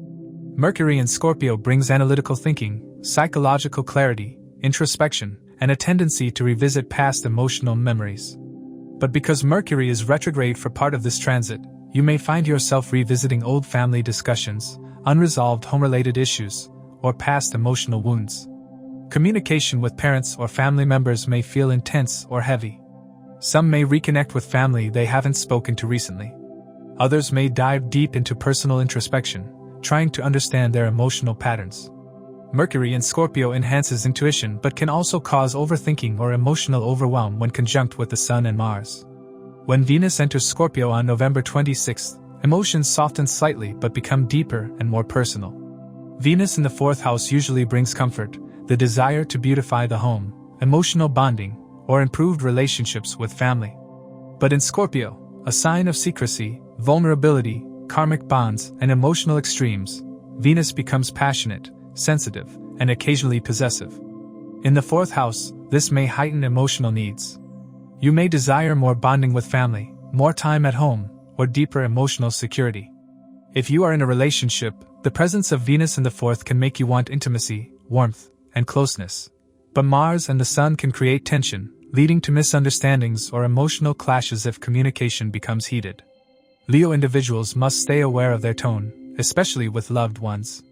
Mercury in Scorpio brings analytical thinking, psychological clarity, introspection, and a tendency to revisit past emotional memories. But because Mercury is retrograde for part of this transit, you may find yourself revisiting old family discussions, unresolved home-related issues, or past emotional wounds. Communication with parents or family members may feel intense or heavy. Some may reconnect with family they haven't spoken to recently. Others may dive deep into personal introspection, trying to understand their emotional patterns. Mercury in Scorpio enhances intuition but can also cause overthinking or emotional overwhelm when conjunct with the Sun and Mars. When Venus enters Scorpio on November 26, emotions soften slightly but become deeper and more personal. Venus in the 4th house usually brings comfort, the desire to beautify the home, emotional bonding, or improved relationships with family. But in Scorpio, a sign of secrecy, vulnerability, karmic bonds, and emotional extremes, Venus becomes passionate, sensitive, and occasionally possessive. In the 4th house, this may heighten emotional needs. You may desire more bonding with family, more time at home, or deeper emotional security. If you are in a relationship, the presence of Venus in the 4th can make you want intimacy, warmth, and closeness. But Mars and the Sun can create tension, leading to misunderstandings or emotional clashes if communication becomes heated. Leo individuals must stay aware of their tone, especially with loved ones.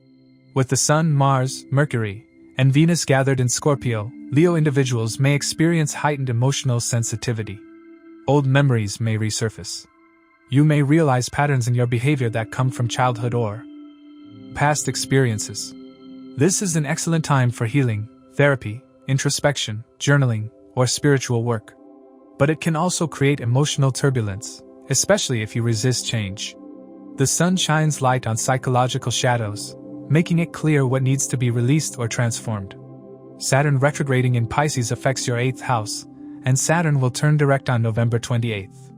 With the Sun, Mars, Mercury, and Venus gathered in Scorpio, Leo individuals may experience heightened emotional sensitivity. Old memories may resurface. You may realize patterns in your behavior that come from childhood or past experiences. This is an excellent time for healing, therapy, introspection, journaling, or spiritual work. But it can also create emotional turbulence, especially if you resist change. The Sun shines light on psychological shadows, making it clear what needs to be released or transformed. Saturn retrograding in Pisces affects your 8th house, and Saturn will turn direct on November 28th.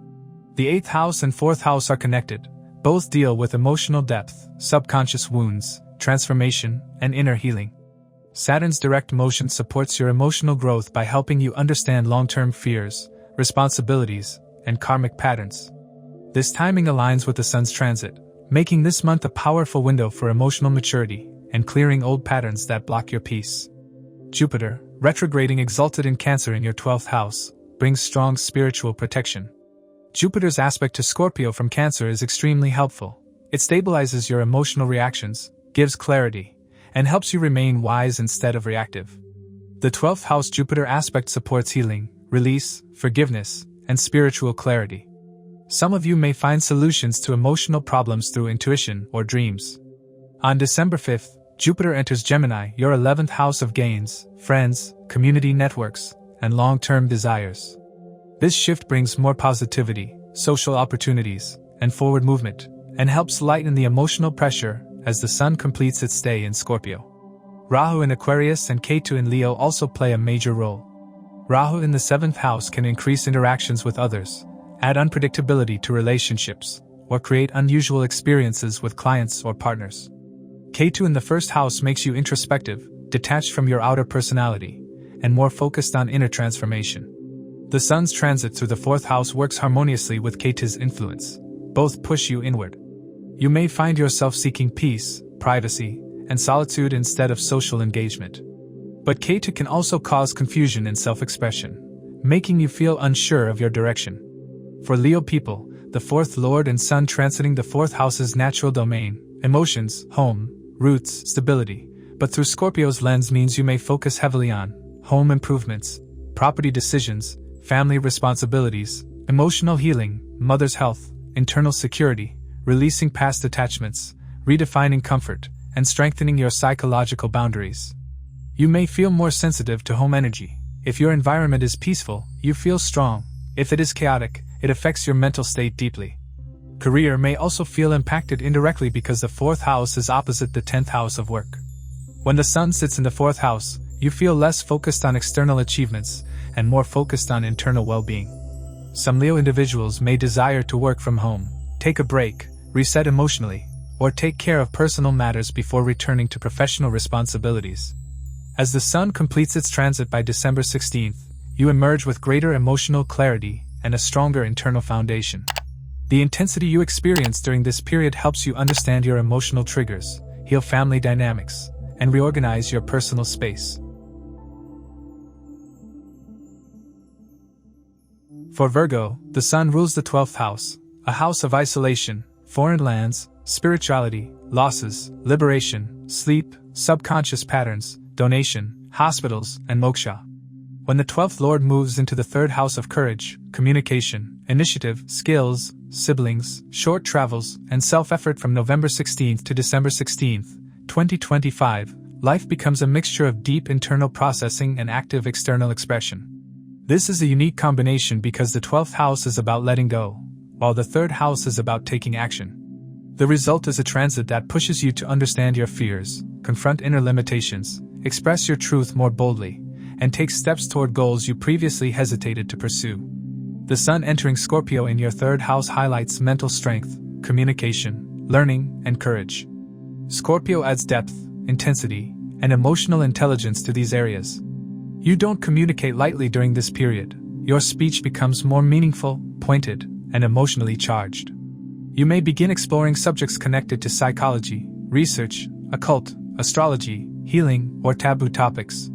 The 8th house and 4th house are connected. Both deal with emotional depth, subconscious wounds, transformation, and inner healing. Saturn's direct motion supports your emotional growth by helping you understand long-term fears, responsibilities, and karmic patterns. This timing aligns with the Sun's transit, making this month a powerful window for emotional maturity and clearing old patterns that block your peace. Jupiter, retrograding exalted in Cancer in your 12th house, brings strong spiritual protection. Jupiter's aspect to Scorpio from Cancer is extremely helpful. It stabilizes your emotional reactions, gives clarity, and helps you remain wise instead of reactive. The 12th house Jupiter aspect supports healing, release, forgiveness, and spiritual clarity. Some of you may find solutions to emotional problems through intuition or dreams. On December 5th, Jupiter enters Gemini, your 11th house of gains, friends, community networks, and long-term desires. This shift brings more positivity, social opportunities, and forward movement, and helps lighten the emotional pressure as the Sun completes its stay in Scorpio. Rahu in Aquarius and Ketu in Leo also play a major role. Rahu in the 7th house can increase interactions with others, add unpredictability to relationships, or create unusual experiences with clients or partners. Ketu in the 1st house makes you introspective, detached from your outer personality, and more focused on inner transformation. The Sun's transit through the 4th house works harmoniously with Ketu's influence. Both push you inward. You may find yourself seeking peace, privacy, and solitude instead of social engagement. But Ketu can also cause confusion in self-expression, making you feel unsure of your direction. For Leo people, the 4th Lord and Sun transiting the 4th house's natural domain, emotions, home, roots, stability, but through Scorpio's lens means you may focus heavily on home improvements, property decisions, family responsibilities, emotional healing, mother's health, internal security, releasing past attachments, redefining comfort, and strengthening your psychological boundaries. You may feel more sensitive to home energy. If your environment is peaceful, you feel strong. If it is chaotic, it affects your mental state deeply. Career may also feel impacted indirectly because the 4th house is opposite the 10th house of work. When the Sun sits in the 4th house, you feel less focused on external achievements and more focused on internal well-being. Some Leo individuals may desire to work from home, take a break, reset emotionally, or take care of personal matters before returning to professional responsibilities. As the Sun completes its transit by December 16th, you emerge with greater emotional clarity and a stronger internal foundation. The intensity you experience during this period helps you understand your emotional triggers, heal family dynamics, and reorganize your personal space. For Virgo, the Sun rules the 12th house, a house of isolation, foreign lands, spirituality, losses, liberation, sleep, subconscious patterns, donation, hospitals, and moksha. When the 12th Lord moves into the 3rd house of courage, communication, initiative, skills, siblings, short travels, and self-effort from November 16th to December 16th, 2025, life becomes a mixture of deep internal processing and active external expression. This is a unique combination because the 12th house is about letting go, while the 3rd house is about taking action. The result is a transit that pushes you to understand your fears, confront inner limitations, express your truth more boldly, and take steps toward goals you previously hesitated to pursue. The Sun entering Scorpio in your 3rd house highlights mental strength, communication, learning, and courage. Scorpio adds depth, intensity, and emotional intelligence to these areas. You don't communicate lightly during this period. Your speech becomes more meaningful, pointed, and emotionally charged. You may begin exploring subjects connected to psychology, research, occult, astrology, healing, or taboo topics.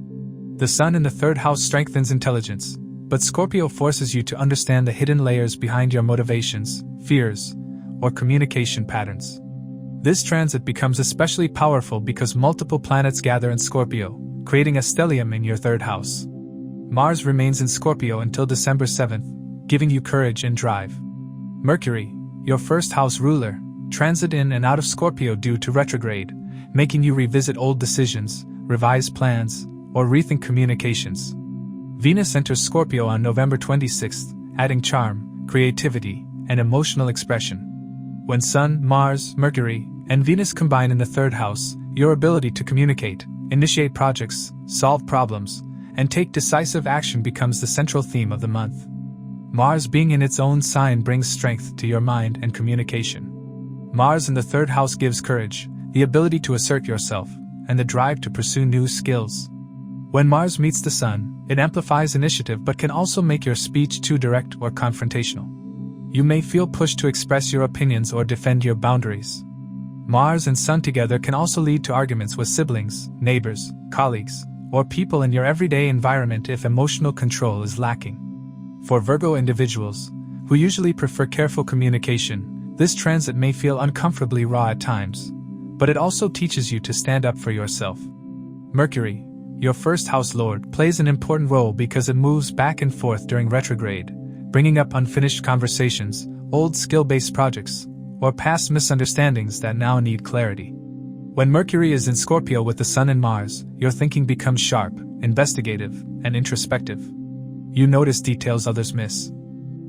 The Sun in the 3rd house strengthens intelligence, but Scorpio forces you to understand the hidden layers behind your motivations, fears, or communication patterns. This transit becomes especially powerful because multiple planets gather in Scorpio, creating a stellium in your 3rd house. Mars remains in Scorpio until December 7th, giving you courage and drive. Mercury, your 1st house ruler, transit in and out of Scorpio due to retrograde, making you revisit old decisions, revise plans, or rethink communications. Venus enters Scorpio on November 26th, adding charm, creativity, and emotional expression. When Sun, Mars, Mercury, and Venus combine in the 3rd house, your ability to communicate, initiate projects, solve problems, and take decisive action becomes the central theme of the month. Mars being in its own sign brings strength to your mind and communication. Mars in the 3rd house gives courage, the ability to assert yourself, and the drive to pursue new skills. When Mars meets the Sun, it amplifies initiative but can also make your speech too direct or confrontational. You may feel pushed to express your opinions or defend your boundaries. Mars and Sun together can also lead to arguments with siblings, neighbors, colleagues, or people in your everyday environment if emotional control is lacking. For Virgo individuals, who usually prefer careful communication, this transit may feel uncomfortably raw at times, but it also teaches you to stand up for yourself. Mercury, your 1st house lord, plays an important role because it moves back and forth during retrograde, bringing up unfinished conversations, old skill-based projects, or past misunderstandings that now need clarity. When Mercury is in Scorpio with the Sun and Mars, your thinking becomes sharp, investigative, and introspective. You notice details others miss.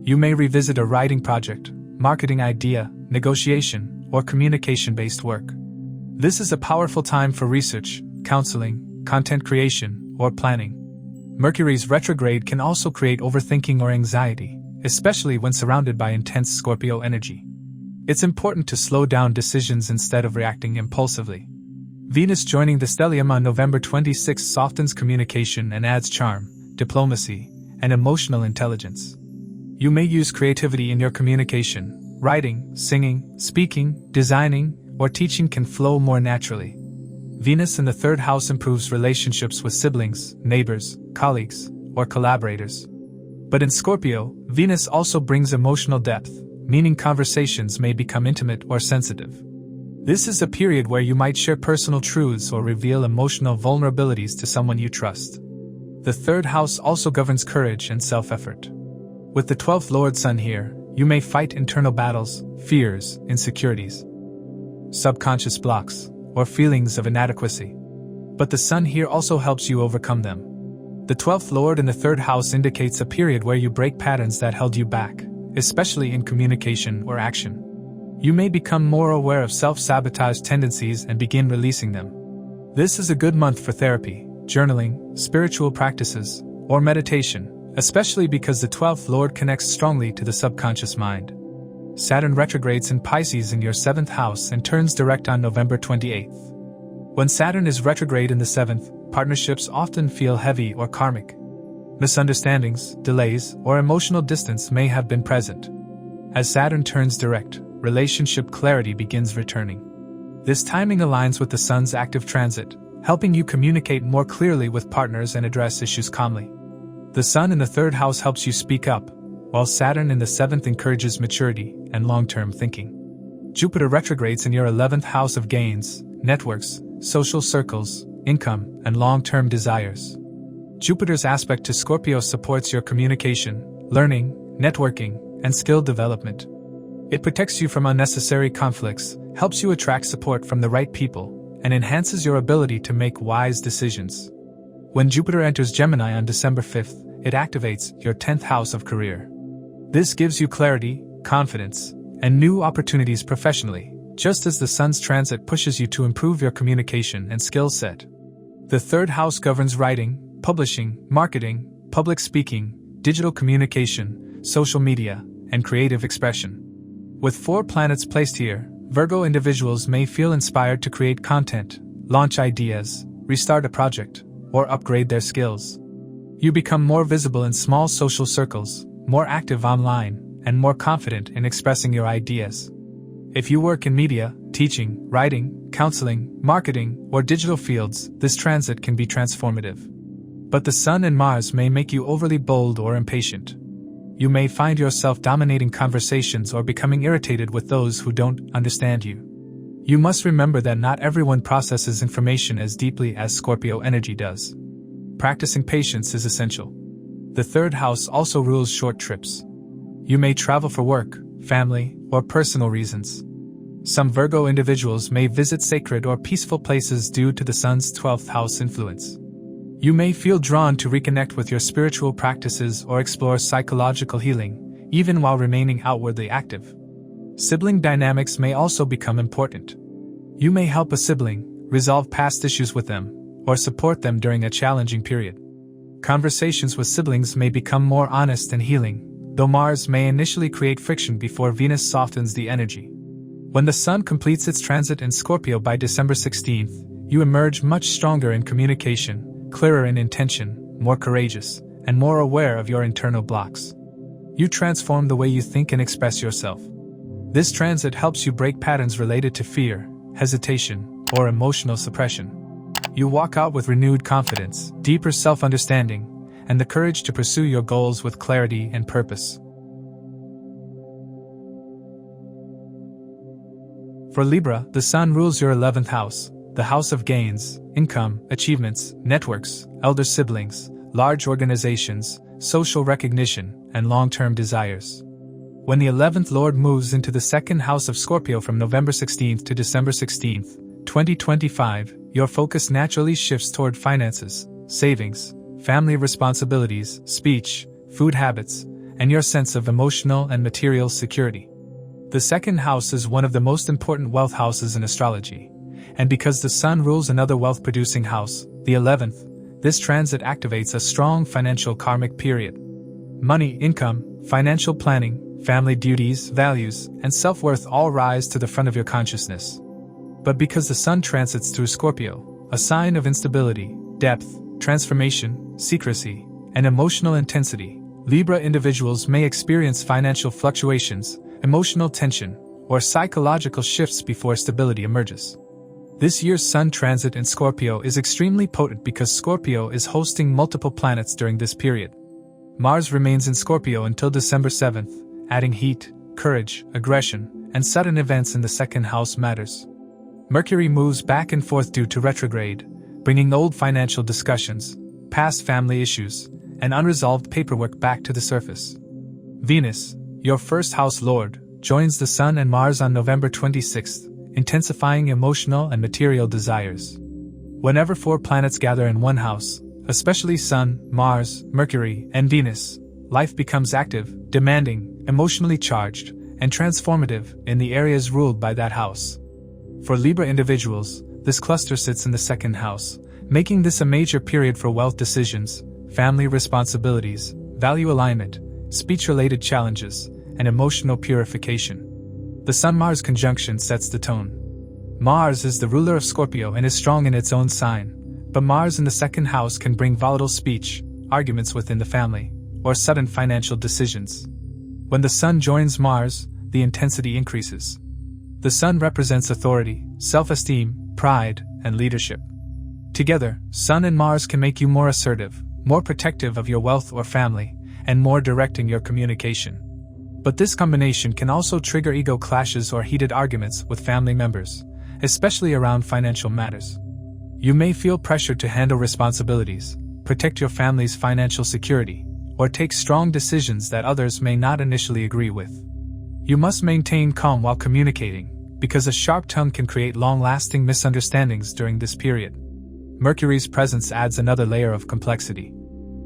You may revisit a writing project, marketing idea, negotiation, or communication-based work. This is a powerful time for research, counseling, content creation, or planning. Mercury's retrograde can also create overthinking or anxiety, especially when surrounded by intense Scorpio energy. It's important to slow down decisions instead of reacting impulsively. Venus joining the stellium on November 26 softens communication and adds charm, diplomacy, and emotional intelligence. You may use creativity in your communication. Writing, singing, speaking, designing, or teaching can flow more naturally. Venus in the 3rd house improves relationships with siblings, neighbors, colleagues, or collaborators. But in Scorpio, Venus also brings emotional depth, meaning conversations may become intimate or sensitive. This is a period where you might share personal truths or reveal emotional vulnerabilities to someone you trust. The 3rd house also governs courage and self-effort. With the 12th Lord Sun here, you may fight internal battles, fears, insecurities, subconscious blocks, or feelings of inadequacy. But the Sun here also helps you overcome them. The 12th Lord in the 3rd house indicates a period where you break patterns that held you back, especially in communication or action. You may become more aware of self-sabotage tendencies and begin releasing them. This is a good month for therapy, journaling, spiritual practices, or meditation, especially because the 12th Lord connects strongly to the subconscious mind. Saturn retrogrades in Pisces in your 7th house and turns direct on November 28th. When Saturn is retrograde in the 7th, partnerships often feel heavy or karmic. Misunderstandings, delays, or emotional distance may have been present. As Saturn turns direct, relationship clarity begins returning. This timing aligns with the Sun's active transit, helping you communicate more clearly with partners and address issues calmly. The Sun in the third house helps you speak up, while Saturn in the seventh encourages maturity and long-term thinking. Jupiter retrogrades in your 11th house of gains, networks, social circles, income, and long-term desires. Jupiter's aspect to Scorpio supports your communication, learning, networking, and skill development. It protects you from unnecessary conflicts, helps you attract support from the right people, and enhances your ability to make wise decisions. When Jupiter enters Gemini on December 5th, it activates your 10th house of career. This gives you clarity, confidence, and new opportunities professionally, just as the Sun's transit pushes you to improve your communication and skill set. The third house governs writing, publishing, marketing, public speaking, digital communication, social media, and creative expression. With 4 planets placed here, Virgo individuals may feel inspired to create content, launch ideas, restart a project, or upgrade their skills. You become more visible in small social circles, more active online, and more confident in expressing your ideas. If you work in media, teaching, writing, counseling, marketing, or digital fields, this transit can be transformative. But the Sun and Mars may make you overly bold or impatient. You may find yourself dominating conversations or becoming irritated with those who don't understand you. You must remember that not everyone processes information as deeply as Scorpio energy does. Practicing patience is essential. The third house also rules short trips. You may travel for work, family, or personal reasons. Some Virgo individuals may visit sacred or peaceful places due to the Sun's 12th house influence. You may feel drawn to reconnect with your spiritual practices or explore psychological healing, even while remaining outwardly active. Sibling dynamics may also become important. You may help a sibling, resolve past issues with them, or support them during a challenging period. Conversations with siblings may become more honest and healing, though Mars may initially create friction before Venus softens the energy. When the Sun completes its transit in Scorpio by December 16th, you emerge much stronger in communication, clearer in intention, more courageous, and more aware of your internal blocks. You transform the way you think and express yourself. This transit helps you break patterns related to fear, hesitation, or emotional suppression. You walk out with renewed confidence, deeper self-understanding, and the courage to pursue your goals with clarity and purpose. For Libra, the Sun rules your 11th house, the house of gains, income, achievements, networks, elder siblings, large organizations, social recognition, and long-term desires. When the 11th Lord moves into the second house of Scorpio from November 16th to December 16th, 2025, your focus naturally shifts toward finances, savings, family responsibilities, speech, food habits, and your sense of emotional and material security. The second house is one of the most important wealth houses in astrology, and because the Sun rules another wealth-producing house, the 11th, this transit activates a strong financial karmic period. Money, income, financial planning, family duties, values, and self-worth all rise to the front of your consciousness. But because the Sun transits through Scorpio, a sign of instability, depth, transformation, secrecy, and emotional intensity, Libra individuals may experience financial fluctuations, emotional tension, or psychological shifts before stability emerges. This year's Sun transit in Scorpio is extremely potent because Scorpio is hosting multiple planets during this period. Mars remains in Scorpio until December 7th, adding heat, courage, aggression, and sudden events in the second house matters. Mercury moves back and forth due to retrograde, bringing old financial discussions, past family issues, and unresolved paperwork back to the surface. Venus, your first house lord, joins the Sun and Mars on November 26th, intensifying emotional and material desires. Whenever 4 planets gather in one house, especially Sun, Mars, Mercury, and Venus, life becomes active, demanding, emotionally charged, and transformative in the areas ruled by that house. For Libra individuals, this cluster sits in the second house, making this a major period for wealth decisions, family responsibilities, value alignment, speech-related challenges, and emotional purification. The Sun-Mars conjunction sets the tone. Mars is the ruler of Scorpio and is strong in its own sign, but Mars in the second house can bring volatile speech, arguments within the family, or sudden financial decisions. When the Sun joins Mars, the intensity increases. The Sun represents authority, self-esteem, pride, and leadership. Together, Sun and Mars can make you more assertive, more protective of your wealth or family, and more direct in your communication. But this combination can also trigger ego clashes or heated arguments with family members, especially around financial matters. You may feel pressured to handle responsibilities, protect your family's financial security, or take strong decisions that others may not initially agree with. You must maintain calm while communicating, because a sharp tongue can create long-lasting misunderstandings during this period. Mercury's presence adds another layer of complexity.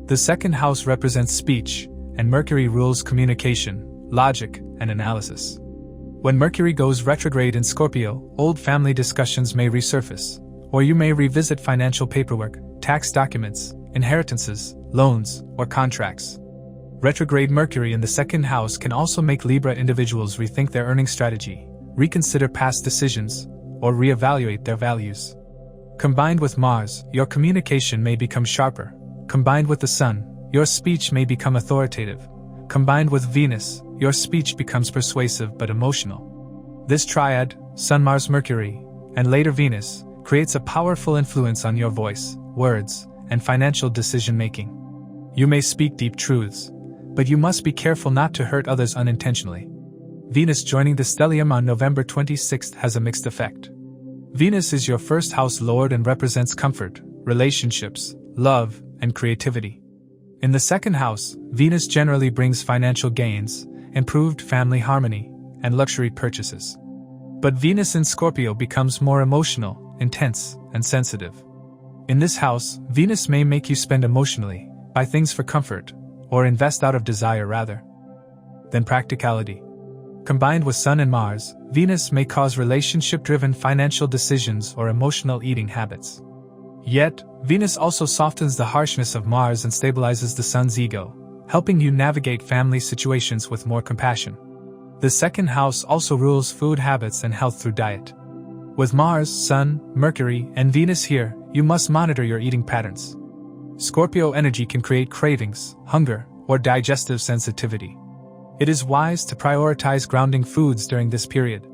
The second house represents speech, and Mercury rules communication, logic, and analysis. When Mercury goes retrograde in Scorpio, old family discussions may resurface, or you may revisit financial paperwork, tax documents, inheritances, loans, or contracts. Retrograde Mercury in the second house can also make Libra individuals rethink their earning strategy, reconsider past decisions, or reevaluate their values. Combined with Mars, your communication may become sharper. Combined with the Sun, your speech may become authoritative. Combined with Venus, your speech becomes persuasive but emotional. This triad, Sun, Mars, Mercury, and later Venus, creates a powerful influence on your voice, words, and financial decision-making. You may speak deep truths, but you must be careful not to hurt others unintentionally. Venus joining the stellium on November 26th has a mixed effect. Venus is your first house lord and represents comfort, relationships, love, and creativity. In the second house, Venus generally brings financial gains, improved family harmony, and luxury purchases. But Venus in Scorpio becomes more emotional, intense, and sensitive. In this house, Venus may make you spend emotionally, buy things for comfort, or invest out of desire rather than practicality. Combined with Sun and Mars, Venus may cause relationship-driven financial decisions or emotional eating habits. Yet, Venus also softens the harshness of Mars and stabilizes the Sun's ego, helping you navigate family situations with more compassion. The second house also rules food habits and health through diet. With Mars, Sun, Mercury, and Venus here, you must monitor your eating patterns. Scorpio energy can create cravings, hunger, or digestive sensitivity. It is wise to prioritize grounding foods during this period.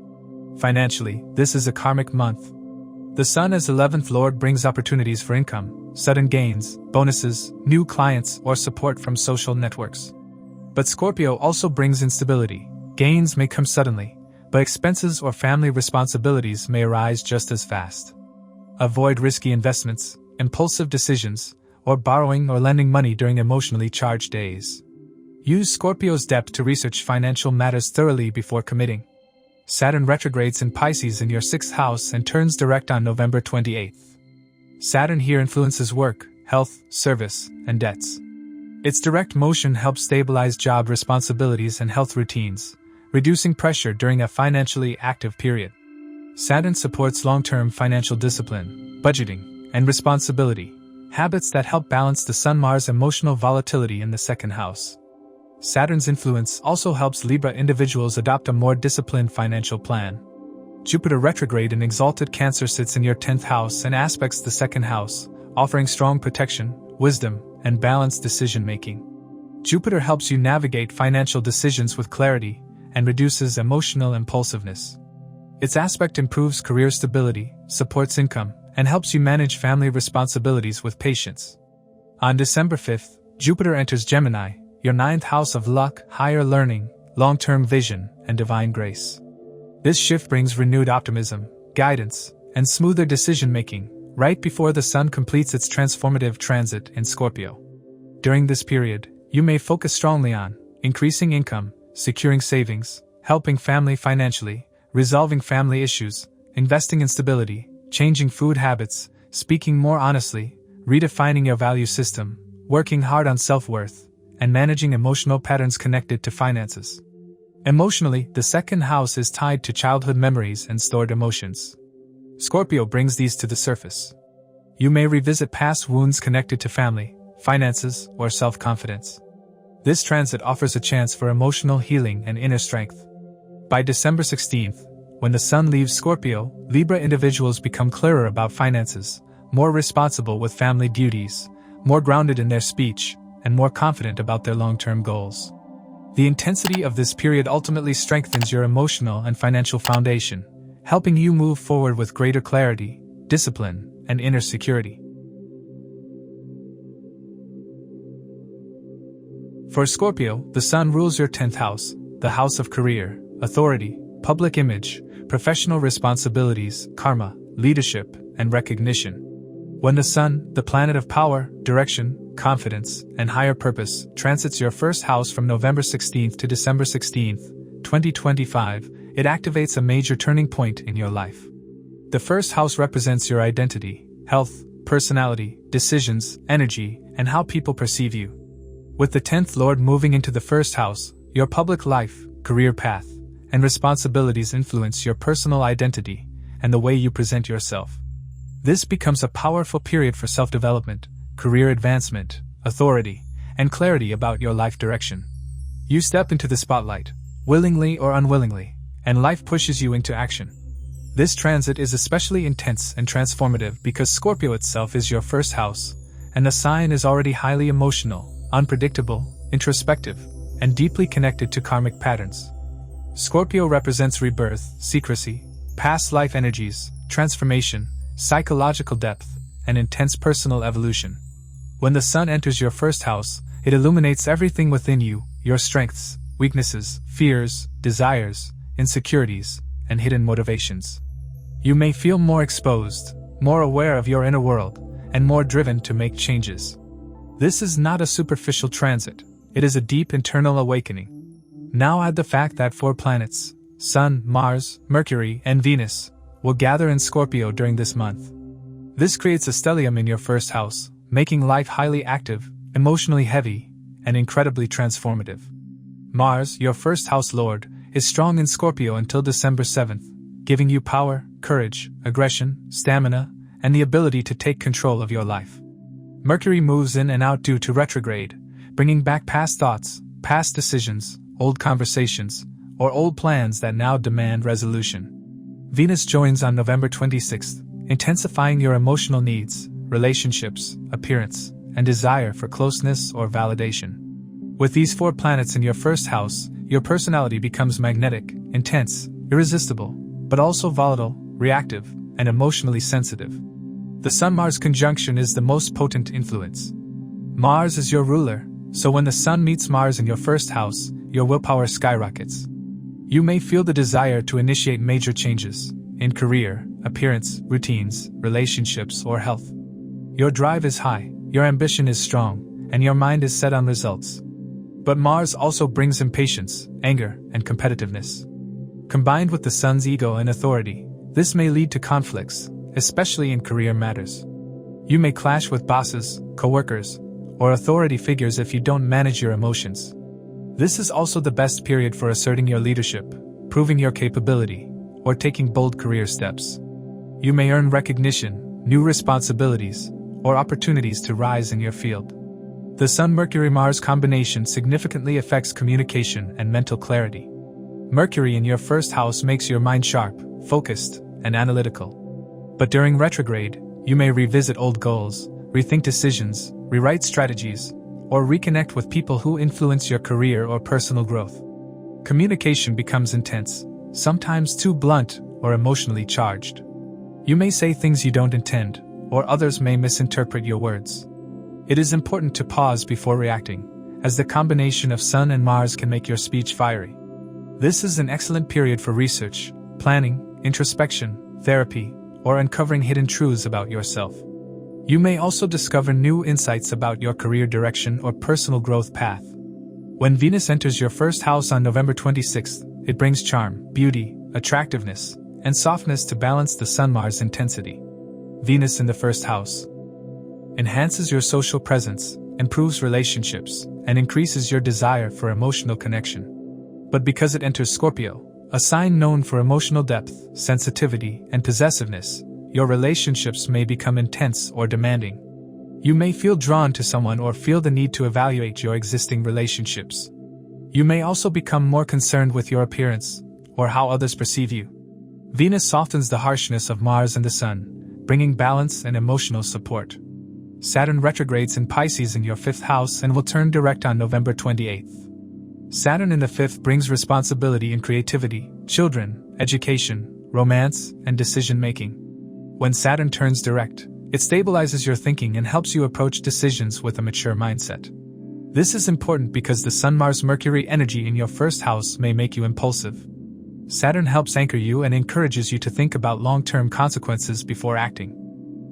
Financially, this is a karmic month. The Sun as 11th Lord brings opportunities for income, sudden gains, bonuses, new clients, or support from social networks. But Scorpio also brings instability. Gains may come suddenly, but expenses or family responsibilities may arise just as fast. Avoid risky investments, impulsive decisions, or borrowing or lending money during emotionally charged days. Use Scorpio's depth to research financial matters thoroughly before committing. Saturn retrogrades in Pisces in your 6th house and turns direct on November 28th. Saturn here influences work, health, service, and debts. Its direct motion helps stabilize job responsibilities and health routines, reducing pressure during a financially active period. Saturn supports long-term financial discipline, budgeting, and responsibility, habits that help balance the Sun-Mars emotional volatility in the 2nd house. Saturn's influence also helps Libra individuals adopt a more disciplined financial plan. Jupiter retrograde in exalted Cancer sits in your 10th house and aspects the 2nd house, offering strong protection, wisdom, and balanced decision-making. Jupiter helps you navigate financial decisions with clarity and reduces emotional impulsiveness. Its aspect improves career stability, supports income, and helps you manage family responsibilities with patience. On December 5th, Jupiter enters Gemini, your 9th house of luck, higher learning, long-term vision, and divine grace. This shift brings renewed optimism, guidance, and smoother decision-making, right before the Sun completes its transformative transit in Scorpio. During this period, you may focus strongly on increasing income, securing savings, helping family financially, resolving family issues, investing in stability, changing food habits, speaking more honestly, redefining your value system, working hard on self-worth, and managing emotional patterns connected to finances. Emotionally, the 2nd house is tied to childhood memories and stored emotions. Scorpio brings these to the surface. You may revisit past wounds connected to family, finances, or self-confidence. This transit offers a chance for emotional healing and inner strength. By December 16th, when the Sun leaves Scorpio, Libra individuals become clearer about finances, more responsible with family duties, more grounded in their speech, and more confident about their long-term goals. The intensity of this period ultimately strengthens your emotional and financial foundation, helping you move forward with greater clarity, discipline, and inner security. For Scorpio, the Sun rules your 10th house, the house of career, authority, public image, professional responsibilities, karma, leadership, and recognition. When the Sun, the planet of power, direction, confidence, and higher purpose, transits your first house from November 16th to December 16th, 2025, it activates a major turning point in your life. The first house represents your identity, health, personality, decisions, energy, and how people perceive you. With the 10th Lord moving into the first house, your public life, career path, and responsibilities influence your personal identity and the way you present yourself. This becomes a powerful period for self-development, career advancement, authority, and clarity about your life direction. You step into the spotlight, willingly or unwillingly, and life pushes you into action. This transit is especially intense and transformative because Scorpio itself is your first house, and the sign is already highly emotional, unpredictable, introspective, and deeply connected to karmic patterns. Scorpio represents rebirth, secrecy, past life energies, transformation, psychological depth, and intense personal evolution. When the Sun enters your first house, it illuminates everything within you, your strengths, weaknesses, fears, desires, insecurities, and hidden motivations. You may feel more exposed, more aware of your inner world, and more driven to make changes. This is not a superficial transit, it is a deep internal awakening. Now add the fact that 4 planets, Sun, Mars, Mercury, and Venus, will gather in Scorpio during this month. This creates a stellium in your first house, making life highly active, emotionally heavy, and incredibly transformative. Mars, your first house lord, is strong in Scorpio until December 7th, giving you power, courage, aggression, stamina, and the ability to take control of your life. Mercury moves in and out due to retrograde, bringing back past thoughts, past decisions, old conversations, or old plans that now demand resolution. Venus joins on November 26th, intensifying your emotional needs, relationships, appearance, and desire for closeness or validation. With these 4 planets in your first house, your personality becomes magnetic, intense, irresistible, but also volatile, reactive, and emotionally sensitive. The Sun-Mars conjunction is the most potent influence. Mars is your ruler, so when the Sun meets Mars in your first house, your willpower skyrockets. You may feel the desire to initiate major changes in career, appearance, routines, relationships, or health. Your drive is high, your ambition is strong, and your mind is set on results. But Mars also brings impatience, anger, and competitiveness. Combined with the Sun's ego and authority, this may lead to conflicts, especially in career matters. You may clash with bosses, coworkers, or authority figures if you don't manage your emotions. This is also the best period for asserting your leadership, proving your capability, or taking bold career steps. You may earn recognition, new responsibilities, or opportunities to rise in your field. The Sun-Mercury-Mars combination significantly affects communication and mental clarity. Mercury in your first house makes your mind sharp, focused, and analytical. But during retrograde, you may revisit old goals, rethink decisions, rewrite strategies, or reconnect with people who influence your career or personal growth. Communication becomes intense, sometimes too blunt or emotionally charged. You may say things you don't intend, or others may misinterpret your words. It is important to pause before reacting, as the combination of Sun and Mars can make your speech fiery. This is an excellent period for research, planning, introspection, therapy, or uncovering hidden truths about yourself. You may also discover new insights about your career direction or personal growth path. When Venus enters your first house on November 26th, it brings charm, beauty, attractiveness, and softness to balance the Sun-Mars intensity. Venus in the first house enhances your social presence, improves relationships, and increases your desire for emotional connection. But because it enters Scorpio, a sign known for emotional depth, sensitivity, and possessiveness, your relationships may become intense or demanding. You may feel drawn to someone or feel the need to evaluate your existing relationships. You may also become more concerned with your appearance, or how others perceive you. Venus softens the harshness of Mars and the Sun, bringing balance and emotional support. Saturn retrogrades in Pisces in your 5th house and will turn direct on November 28th. Saturn in the 5th brings responsibility and creativity, children, education, romance, and decision-making. When Saturn turns direct, it stabilizes your thinking and helps you approach decisions with a mature mindset. This is important because the Sun-Mars-Mercury energy in your 1st house may make you impulsive. Saturn helps anchor you and encourages you to think about long-term consequences before acting.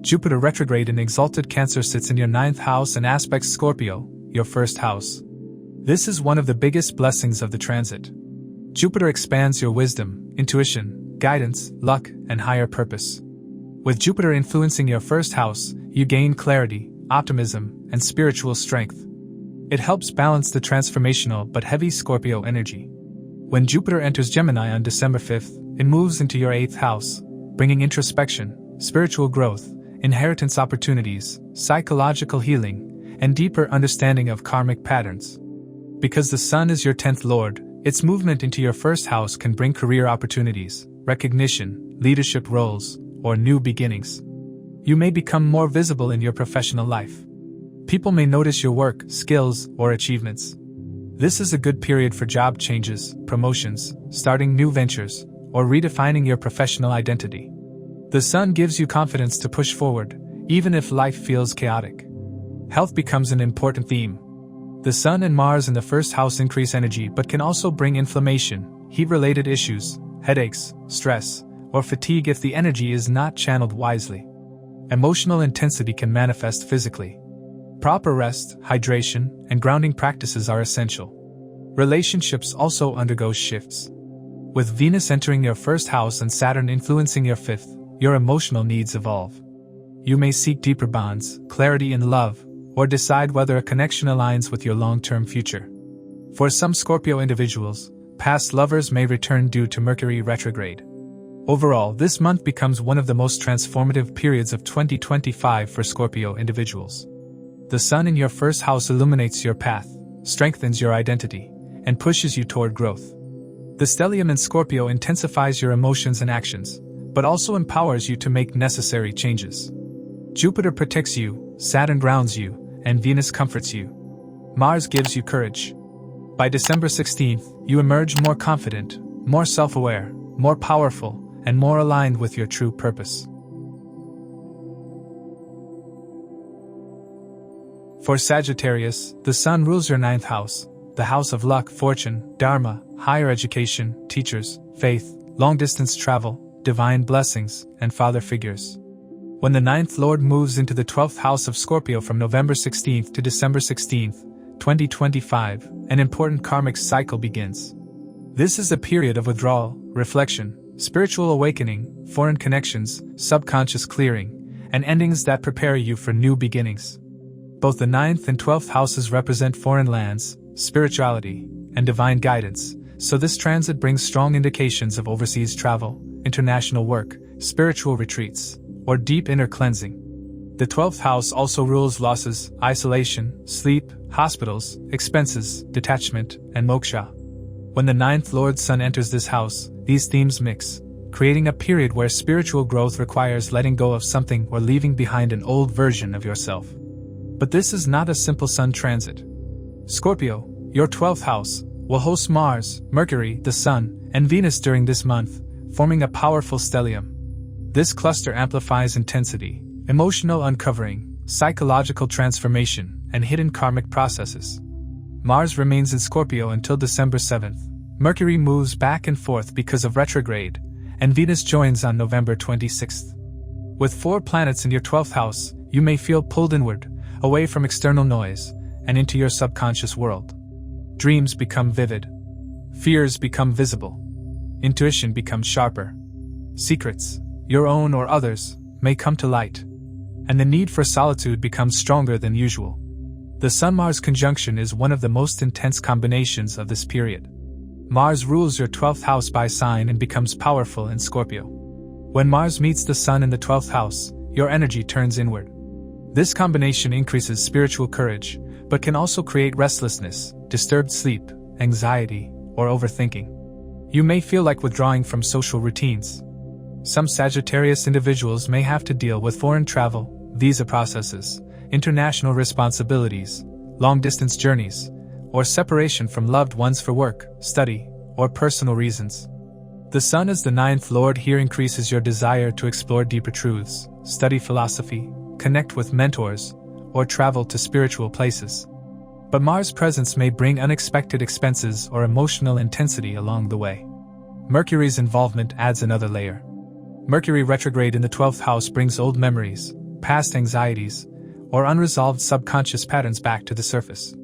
Jupiter retrograde in exalted Cancer sits in your 9th house and aspects Scorpio, your 1st house. This is one of the biggest blessings of the transit. Jupiter expands your wisdom, intuition, guidance, luck, and higher purpose. With Jupiter influencing your 1st house, you gain clarity, optimism, and spiritual strength. It helps balance the transformational but heavy Scorpio energy. When Jupiter enters Gemini on December 5th, it moves into your 8th house, bringing introspection, spiritual growth, inheritance opportunities, psychological healing, and deeper understanding of karmic patterns. Because the Sun is your 10th lord, its movement into your 1st house can bring career opportunities, recognition, leadership roles, or new beginnings. You may become more visible in your professional life. People may notice your work, skills, or achievements. This is a good period for job changes, promotions, starting new ventures, or redefining your professional identity. The Sun gives you confidence to push forward, even if life feels chaotic. Health becomes an important theme. The Sun and Mars in the 1st house increase energy but can also bring inflammation, heat-related issues, headaches, stress, or fatigue if the energy is not channeled wisely. Emotional intensity can manifest physically. Proper rest, hydration, and grounding practices are essential. Relationships also undergo shifts. With Venus entering your 1st house and Saturn influencing your 5th, your emotional needs evolve. You may seek deeper bonds, clarity in love, or decide whether a connection aligns with your long-term future. For some Scorpio individuals, past lovers may return due to Mercury retrograde. Overall, this month becomes one of the most transformative periods of 2025 for Scorpio individuals. The Sun in your 1st house illuminates your path, strengthens your identity, and pushes you toward growth. The stellium in Scorpio intensifies your emotions and actions, but also empowers you to make necessary changes. Jupiter protects you, Saturn grounds you, and Venus comforts you. Mars gives you courage. By December 16th, you emerge more confident, more self-aware, more powerful, and more aligned with your true purpose. For Sagittarius, the Sun rules your 9th house, the house of luck, fortune, dharma, higher education, teachers, faith, long-distance travel, divine blessings, and father figures. When the 9th lord moves into the 12th house of Scorpio from November 16th to December 16th, 2025, an important karmic cycle begins. This is a period of withdrawal, reflection, spiritual awakening, foreign connections, subconscious clearing, and endings that prepare you for new beginnings. Both the 9th and 12th houses represent foreign lands, spirituality, and divine guidance, so this transit brings strong indications of overseas travel, international work, spiritual retreats, or deep inner cleansing. The 12th house also rules losses, isolation, sleep, hospitals, expenses, detachment, and moksha. When the 9th Lord Sun enters this house, these themes mix, creating a period where spiritual growth requires letting go of something or leaving behind an old version of yourself. But this is not a simple Sun transit. Scorpio, your 12th house, will host Mars, Mercury, the Sun, and Venus during this month, forming a powerful stellium. This cluster amplifies intensity, emotional uncovering, psychological transformation, and hidden karmic processes. Mars remains in Scorpio until December 7th. Mercury moves back and forth because of retrograde, and Venus joins on November 26th. With 4 planets in your 12th house, you may feel pulled inward, away from external noise, and into your subconscious world. Dreams become vivid. Fears become visible. Intuition becomes sharper. Secrets, your own or others, may come to light. And the need for solitude becomes stronger than usual. The Sun-Mars conjunction is one of the most intense combinations of this period. Mars rules your 12th house by sign and becomes powerful in Scorpio. When Mars meets the Sun in the 12th house, your energy turns inward. This combination increases spiritual courage, but can also create restlessness, disturbed sleep, anxiety, or overthinking. You may feel like withdrawing from social routines. Some Sagittarius individuals may have to deal with foreign travel, visa processes, international responsibilities, long-distance journeys, or separation from loved ones for work, study, or personal reasons. The Sun as the ninth lord here increases your desire to explore deeper truths, study philosophy, connect with mentors, or travel to spiritual places. But Mars' presence may bring unexpected expenses or emotional intensity along the way. Mercury's involvement adds another layer. Mercury retrograde in the 12th house brings old memories, past anxieties, or unresolved subconscious patterns back to the surface.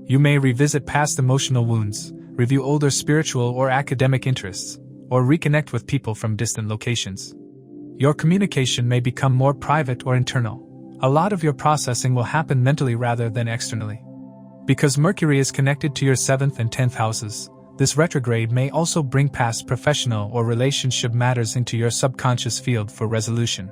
You may revisit past emotional wounds, review older spiritual or academic interests, or reconnect with people from distant locations. Your communication may become more private or internal. A lot of your processing will happen mentally rather than externally. Because Mercury is connected to your 7th and 10th houses, this retrograde may also bring past professional or relationship matters into your subconscious field for resolution.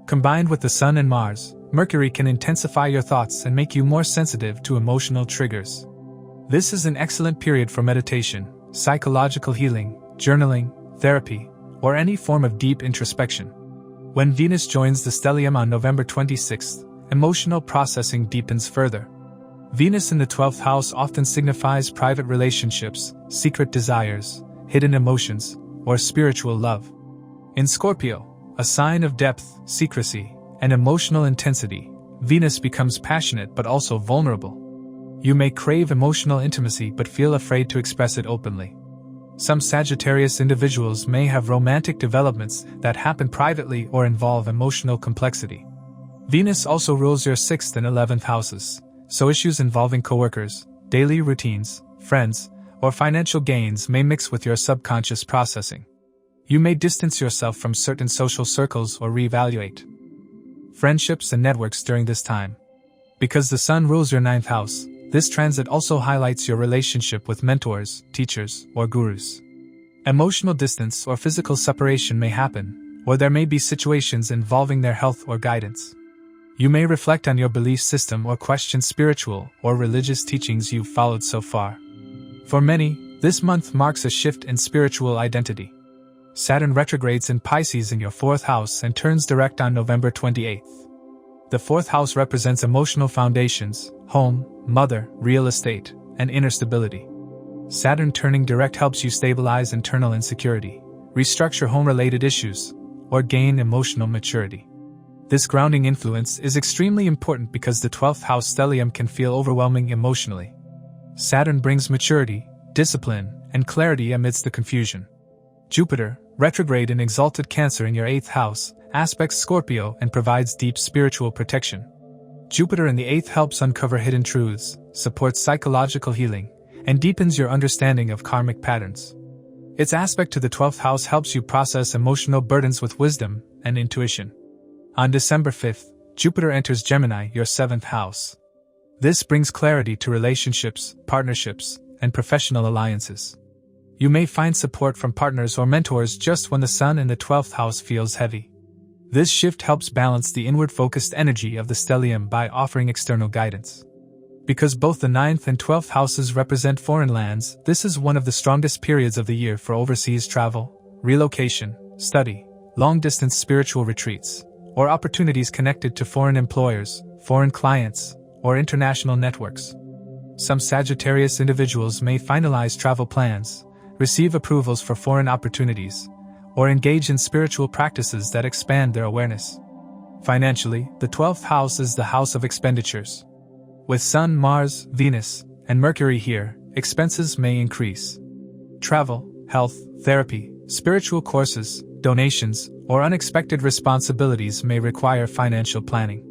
Combined with the Sun and Mars, Mercury can intensify your thoughts and make you more sensitive to emotional triggers. This is an excellent period for meditation, psychological healing, journaling, therapy, or any form of deep introspection. When Venus joins the stellium on November 26th, emotional processing deepens further. Venus in the 12th house often signifies private relationships, secret desires, hidden emotions, or spiritual love. In Scorpio, a sign of depth, secrecy, and emotional intensity, Venus becomes passionate but also vulnerable. You may crave emotional intimacy but feel afraid to express it openly. Some Sagittarius individuals may have romantic developments that happen privately or involve emotional complexity. Venus also rules your 6th and 11th houses, so issues involving coworkers, daily routines, friends, or financial gains may mix with your subconscious processing. You may distance yourself from certain social circles or reevaluate friendships and networks during this time. Because the Sun rules your 9th house, this transit also highlights your relationship with mentors, teachers, or gurus. Emotional distance or physical separation may happen, or there may be situations involving their health or guidance. You may reflect on your belief system or question spiritual or religious teachings you've followed so far. For many, this month marks a shift in spiritual identity. Saturn retrogrades in Pisces in your 4th house and turns direct on November 28th. The 4th house represents emotional foundations, home, mother, real estate, and inner stability. Saturn turning direct helps you stabilize internal insecurity, restructure home-related issues, or gain emotional maturity. This grounding influence is extremely important because the 12th house stellium can feel overwhelming emotionally. Saturn brings maturity, discipline, and clarity amidst the confusion. Jupiter, retrograde in exalted Cancer in your 8th house, aspects Scorpio and provides deep spiritual protection. Jupiter in the 8th helps uncover hidden truths, supports psychological healing, and deepens your understanding of karmic patterns. Its aspect to the 12th house helps you process emotional burdens with wisdom and intuition. On December 5th, Jupiter enters Gemini, your 7th house. This brings clarity to relationships, partnerships, and professional alliances. You may find support from partners or mentors just when the Sun in the 12th house feels heavy. This shift helps balance the inward-focused energy of the stellium by offering external guidance. Because both the 9th and 12th houses represent foreign lands, this is one of the strongest periods of the year for overseas travel, relocation, study, long-distance spiritual retreats, or opportunities connected to foreign employers, foreign clients, or international networks. Some Sagittarius individuals may finalize travel plans, receive approvals for foreign opportunities, or engage in spiritual practices that expand their awareness. Financially, the 12th house is the house of expenditures. With Sun, Mars, Venus, and Mercury here, expenses may increase. Travel, health, therapy, spiritual courses, donations, or unexpected responsibilities may require financial planning.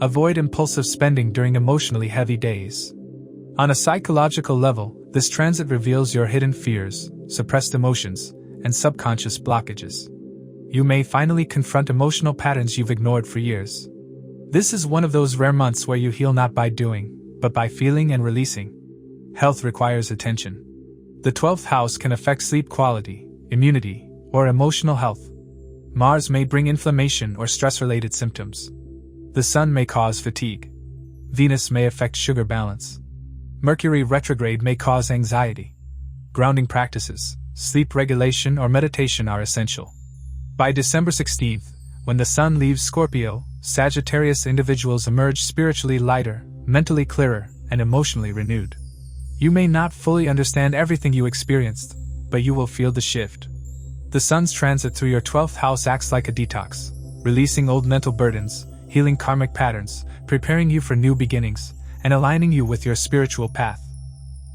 Avoid impulsive spending during emotionally heavy days. On a psychological level, this transit reveals your hidden fears, suppressed emotions, and subconscious blockages. You may finally confront emotional patterns you've ignored for years. This is one of those rare months where you heal not by doing, but by feeling and releasing. Health requires attention. The 12th house can affect sleep quality, immunity, or emotional health. Mars may bring inflammation or stress-related symptoms. The Sun may cause fatigue. Venus may affect sugar balance. Mercury retrograde may cause anxiety. Grounding practices, sleep regulation or meditation are essential. By December 16th, when the Sun leaves Scorpio, Sagittarius individuals emerge spiritually lighter, mentally clearer, and emotionally renewed. You may not fully understand everything you experienced, but you will feel the shift. The Sun's transit through your 12th house acts like a detox, releasing old mental burdens, healing karmic patterns, preparing you for new beginnings, and aligning you with your spiritual path.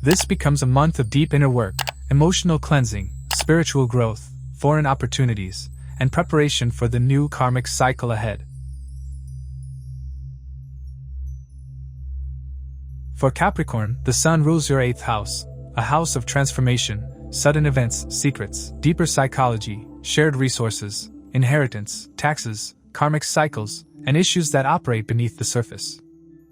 This becomes a month of deep inner work, emotional cleansing, spiritual growth, foreign opportunities, and preparation for the new karmic cycle ahead. For Capricorn, the Sun rules your 8th house, a house of transformation, sudden events, secrets, deeper psychology, shared resources, inheritance, taxes, karmic cycles, and issues that operate beneath the surface.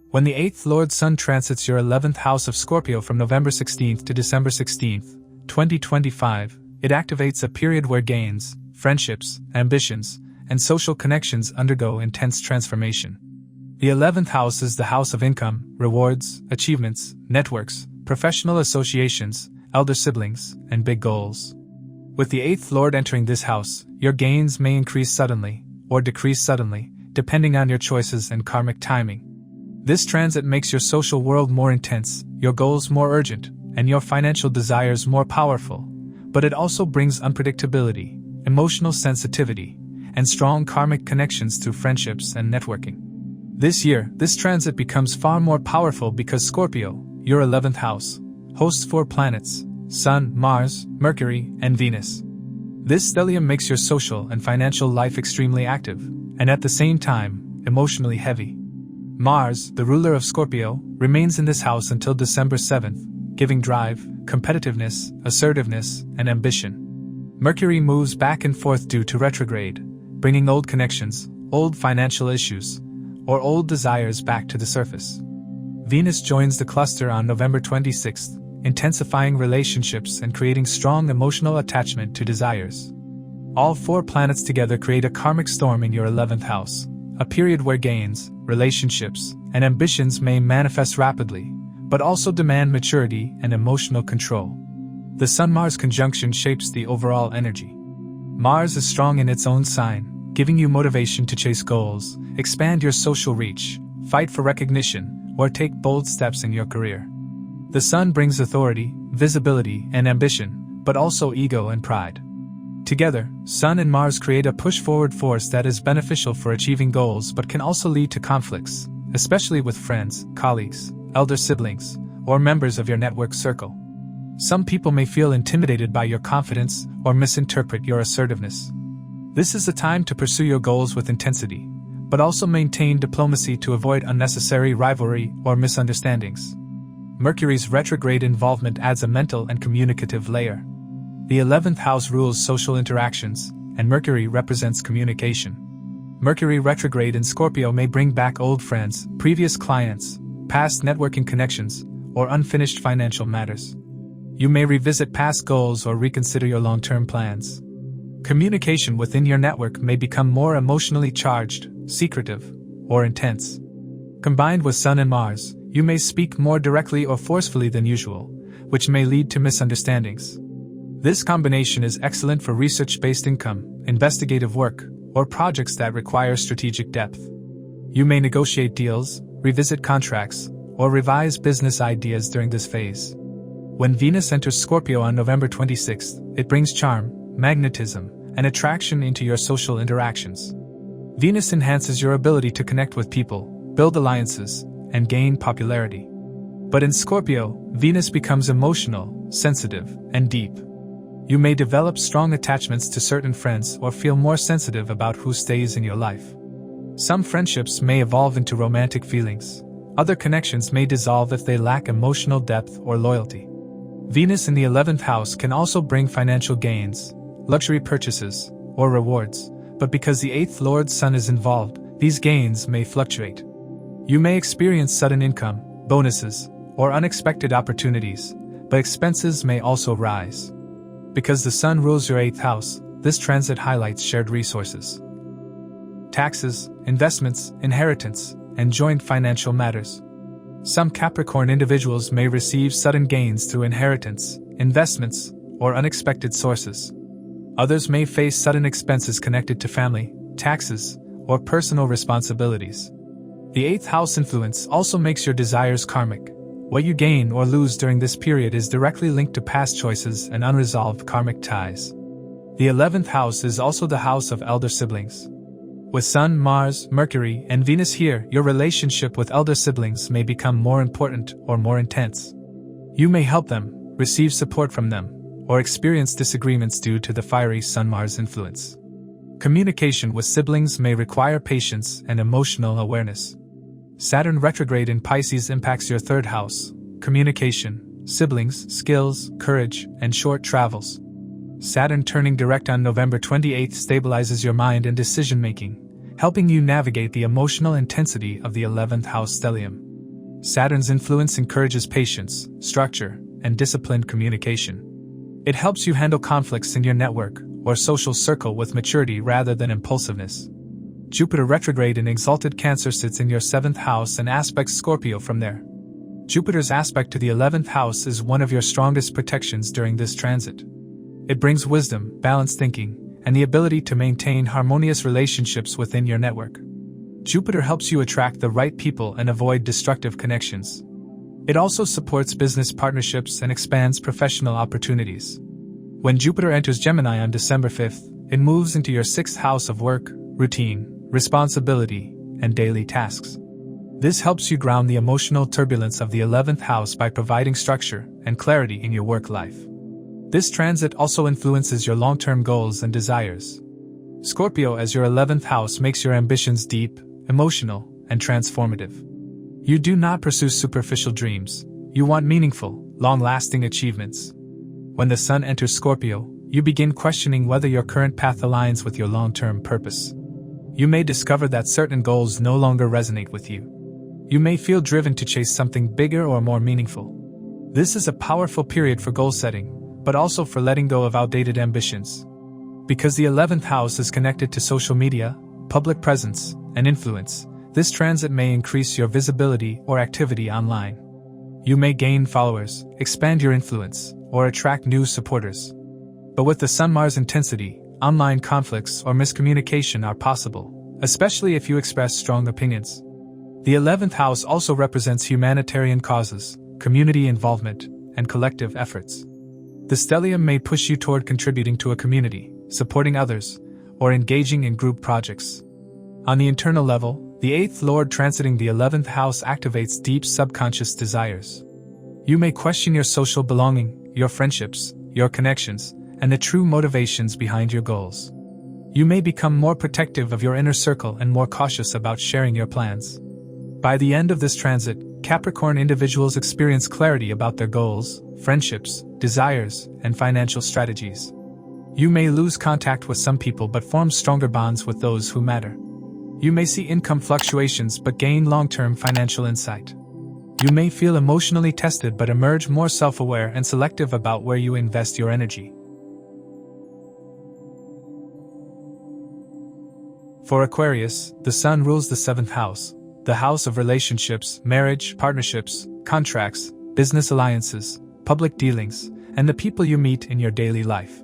When the 8th Lord Sun transits your 11th house of Scorpio from November 16th to December 16th, 2025, it activates a period where gains, friendships, ambitions, and social connections undergo intense transformation. The 11th house is the house of income, rewards, achievements, networks, professional associations, elder siblings, and big goals. With the 8th Lord entering this house, your gains may increase suddenly, or decrease suddenly, depending on your choices and karmic timing. This transit makes your social world more intense, your goals more urgent, and your financial desires more powerful, but it also brings unpredictability, emotional sensitivity, and strong karmic connections through friendships and networking. This year, this transit becomes far more powerful because Scorpio, your 11th house, hosts 4 planets: Sun, Mars, Mercury, and Venus. This stellium makes your social and financial life extremely active, and at the same time, emotionally heavy. Mars, the ruler of Scorpio, remains in this house until December 7th, giving drive, competitiveness, assertiveness, and ambition. Mercury moves back and forth due to retrograde, bringing old connections, old financial issues, or old desires back to the surface. Venus joins the cluster on November 26th, intensifying relationships and creating strong emotional attachment to desires. All 4 planets together create a karmic storm in your 11th house, a period where gains, relationships, and ambitions may manifest rapidly, but also demand maturity and emotional control. The Sun-Mars conjunction shapes the overall energy. Mars is strong in its own sign, giving you motivation to chase goals, expand your social reach, fight for recognition, or take bold steps in your career. The Sun brings authority, visibility, and ambition, but also ego and pride. Together, Sun and Mars create a push-forward force that is beneficial for achieving goals but can also lead to conflicts, especially with friends, colleagues, elder siblings, or members of your network circle. Some people may feel intimidated by your confidence or misinterpret your assertiveness. This is the time to pursue your goals with intensity, but also maintain diplomacy to avoid unnecessary rivalry or misunderstandings. Mercury's retrograde involvement adds a mental and communicative layer. The 11th house rules social interactions, and Mercury represents communication. Mercury retrograde in Scorpio may bring back old friends, previous clients, past networking connections, or unfinished financial matters. You may revisit past goals or reconsider your long-term plans. Communication within your network may become more emotionally charged, secretive, or intense. Combined with Sun and Mars, you may speak more directly or forcefully than usual, which may lead to misunderstandings. This combination is excellent for research-based income, investigative work, or projects that require strategic depth. You may negotiate deals, revisit contracts, or revise business ideas during this phase. When Venus enters Scorpio on November 26th, it brings charm, magnetism, and attraction into your social interactions. Venus enhances your ability to connect with people, build alliances, and gain popularity. But in Scorpio, Venus becomes emotional, sensitive, and deep. You may develop strong attachments to certain friends or feel more sensitive about who stays in your life. Some friendships may evolve into romantic feelings. Other connections may dissolve if they lack emotional depth or loyalty. Venus in the 11th house can also bring financial gains, luxury purchases, or rewards, but because the 8th Lord Sun is involved, these gains may fluctuate. You may experience sudden income, bonuses, or unexpected opportunities, but expenses may also rise. Because the Sun rules your 8th house, this transit highlights shared resources. Taxes, investments, inheritance, and joint financial matters. Some Capricorn individuals may receive sudden gains through inheritance, investments, or unexpected sources. Others may face sudden expenses connected to family, taxes, or personal responsibilities. The 8th house influence also makes your desires karmic. What you gain or lose during this period is directly linked to past choices and unresolved karmic ties. The 11th house is also the house of elder siblings. With Sun, Mars, Mercury, and Venus here, your relationship with elder siblings may become more important or more intense. You may help them, receive support from them, or experience disagreements due to the fiery Sun-Mars influence. Communication with siblings may require patience and emotional awareness. Saturn retrograde in Pisces impacts your 3rd house, communication, siblings, skills, courage, and short travels. Saturn turning direct on November 28 stabilizes your mind and decision-making, helping you navigate the emotional intensity of the 11th house stellium. Saturn's influence encourages patience, structure, and disciplined communication. It helps you handle conflicts in your network or social circle with maturity rather than impulsiveness. Jupiter retrograde in exalted Cancer sits in your 7th house and aspects Scorpio from there. Jupiter's aspect to the 11th house is one of your strongest protections during this transit. It brings wisdom, balanced thinking, and the ability to maintain harmonious relationships within your network. Jupiter helps you attract the right people and avoid destructive connections. It also supports business partnerships and expands professional opportunities. When Jupiter enters Gemini on December 5th, it moves into your 6th house of work, routine, responsibility, and daily tasks. This helps you ground the emotional turbulence of the 11th house by providing structure and clarity in your work life. This transit also influences your long-term goals and desires. Scorpio as your 11th house makes your ambitions deep, emotional, and transformative. You do not pursue superficial dreams. You want meaningful, long-lasting achievements. When the Sun enters Scorpio, you begin questioning whether your current path aligns with your long-term purpose. You may discover that certain goals no longer resonate with you. You may feel driven to chase something bigger or more meaningful. This is a powerful period for goal setting, but also for letting go of outdated ambitions. Because the 11th house is connected to social media, public presence, and influence, this transit may increase your visibility or activity online. You may gain followers, expand your influence, or attract new supporters. But with the Sun-Mars intensity, online conflicts or miscommunication are possible, especially if you express strong opinions. The 11th house also represents humanitarian causes, community involvement, and collective efforts. The stellium may push you toward contributing to a community, supporting others, or engaging in group projects. On the internal level, the 8th Lord transiting the 11th house activates deep subconscious desires. You may question your social belonging, your friendships, your connections, and the true motivations behind your goals. You may become more protective of your inner circle and more cautious about sharing your plans. By the end of this transit, Capricorn individuals experience clarity about their goals, friendships, desires, and financial strategies. You may lose contact with some people but form stronger bonds with those who matter. You may see income fluctuations but gain long-term financial insight. You may feel emotionally tested but emerge more self-aware and selective about where you invest your energy. For Aquarius, the Sun rules the 7th house, the house of relationships, marriage, partnerships, contracts, business alliances, public dealings, and the people you meet in your daily life.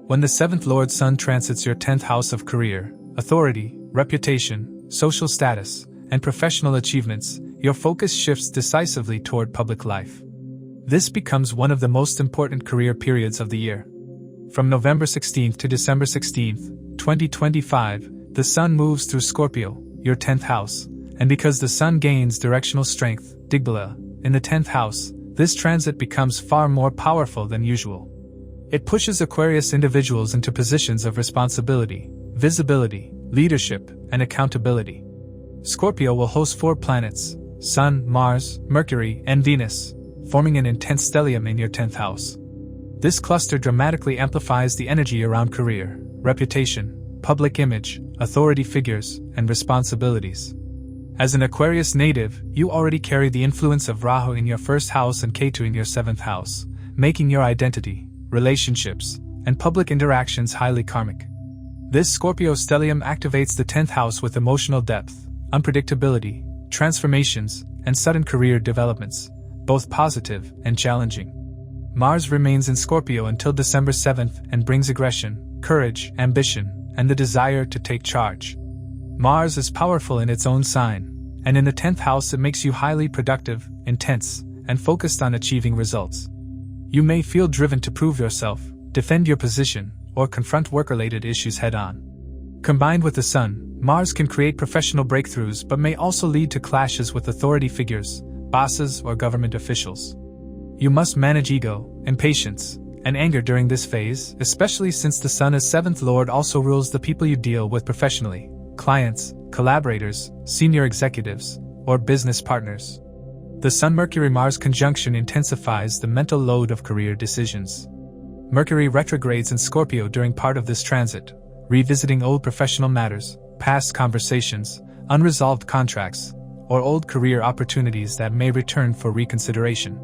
When the 7th Lord Sun transits your 10th house of career, authority, reputation, social status, and professional achievements, your focus shifts decisively toward public life. This becomes one of the most important career periods of the year. From November 16th to December 16th, 2025, the Sun moves through Scorpio, your 10th house, and because the Sun gains directional strength, Digbala, in the 10th house, this transit becomes far more powerful than usual. It pushes Aquarius individuals into positions of responsibility, visibility, leadership, and accountability. Scorpio will host 4 planets, Sun, Mars, Mercury, and Venus, forming an intense stellium in your 10th house. This cluster dramatically amplifies the energy around career, reputation, public image, authority figures, and responsibilities. As an Aquarius native, you already carry the influence of Rahu in your 1st house and Ketu in your 7th house, making your identity, relationships, and public interactions highly karmic. This Scorpio stellium activates the 10th house with emotional depth, unpredictability, transformations, and sudden career developments, both positive and challenging. Mars remains in Scorpio until December 7th and brings aggression, courage, ambition, and the desire to take charge. Mars is powerful in its own sign, and in the 10th house it makes you highly productive, intense, and focused on achieving results. You may feel driven to prove yourself, defend your position, or confront work-related issues head-on. Combined with the Sun, Mars can create professional breakthroughs but may also lead to clashes with authority figures, bosses, or government officials. You must manage ego, impatience, and anger during this phase, especially since the Sun as 7th Lord also rules the people you deal with professionally, clients, collaborators, senior executives, or business partners. The Sun-Mercury-Mars conjunction intensifies the mental load of career decisions. Mercury retrogrades in Scorpio during part of this transit, revisiting old professional matters, past conversations, unresolved contracts, or old career opportunities that may return for reconsideration.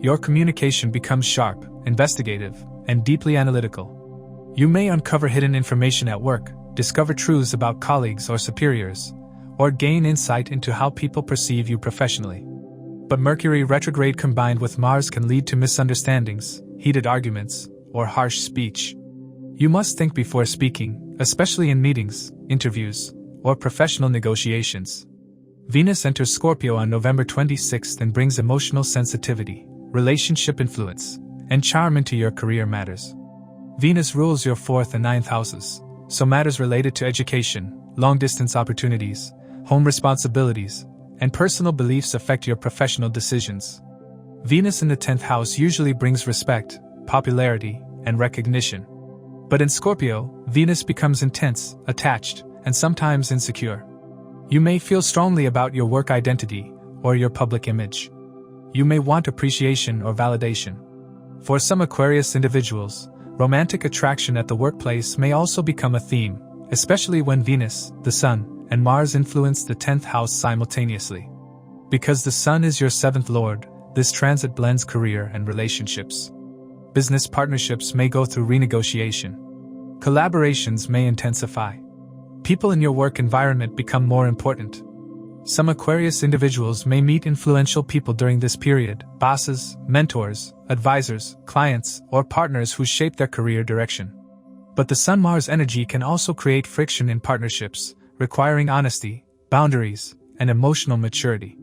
Your communication becomes sharp, investigative, and deeply analytical. You may uncover hidden information at work, discover truths about colleagues or superiors, or gain insight into how people perceive you professionally. But Mercury retrograde combined with Mars can lead to misunderstandings, heated arguments, or harsh speech. You must think before speaking, especially in meetings, interviews, or professional negotiations. Venus enters Scorpio on November 26th and brings emotional sensitivity, relationship influence, and charm into your career matters. Venus rules your 4th and 9th houses, so matters related to education, long-distance opportunities, home responsibilities, and personal beliefs affect your professional decisions. Venus in the 10th house usually brings respect, popularity, and recognition. But in Scorpio, Venus becomes intense, attached, and sometimes insecure. You may feel strongly about your work identity or your public image. You may want appreciation or validation. For some Aquarius individuals, romantic attraction at the workplace may also become a theme, especially when Venus, the Sun, and Mars influence the 10th house simultaneously. Because the Sun is your 7th Lord, this transit blends career and relationships. Business partnerships may go through renegotiation. Collaborations may intensify. People in your work environment become more important. Some Aquarius individuals may meet influential people during this period, bosses, mentors, advisors, clients, or partners who shape their career direction. But the Sun-Mars energy can also create friction in partnerships, requiring honesty, boundaries, and emotional maturity.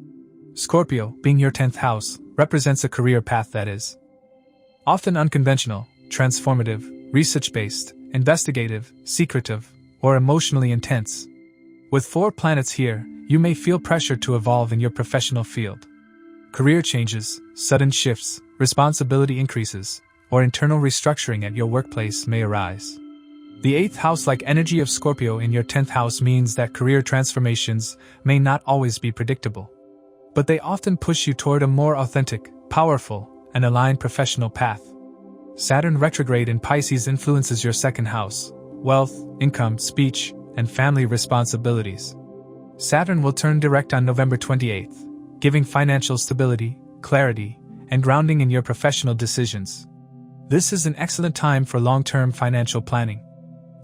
Scorpio, being your 10th house, represents a career path that is often unconventional, transformative, research-based, investigative, secretive, or emotionally intense. With 4 planets here, you may feel pressure to evolve in your professional field. Career changes, sudden shifts, responsibility increases, or internal restructuring at your workplace may arise. The 8th house-like energy of Scorpio in your 10th house means that career transformations may not always be predictable. But they often push you toward a more authentic, powerful, and aligned professional path. Saturn retrograde in Pisces influences your 2nd house, wealth, income, speech, and family responsibilities. Saturn will turn direct on November 28th, giving financial stability, clarity, and grounding in your professional decisions. This is an excellent time for long-term financial planning.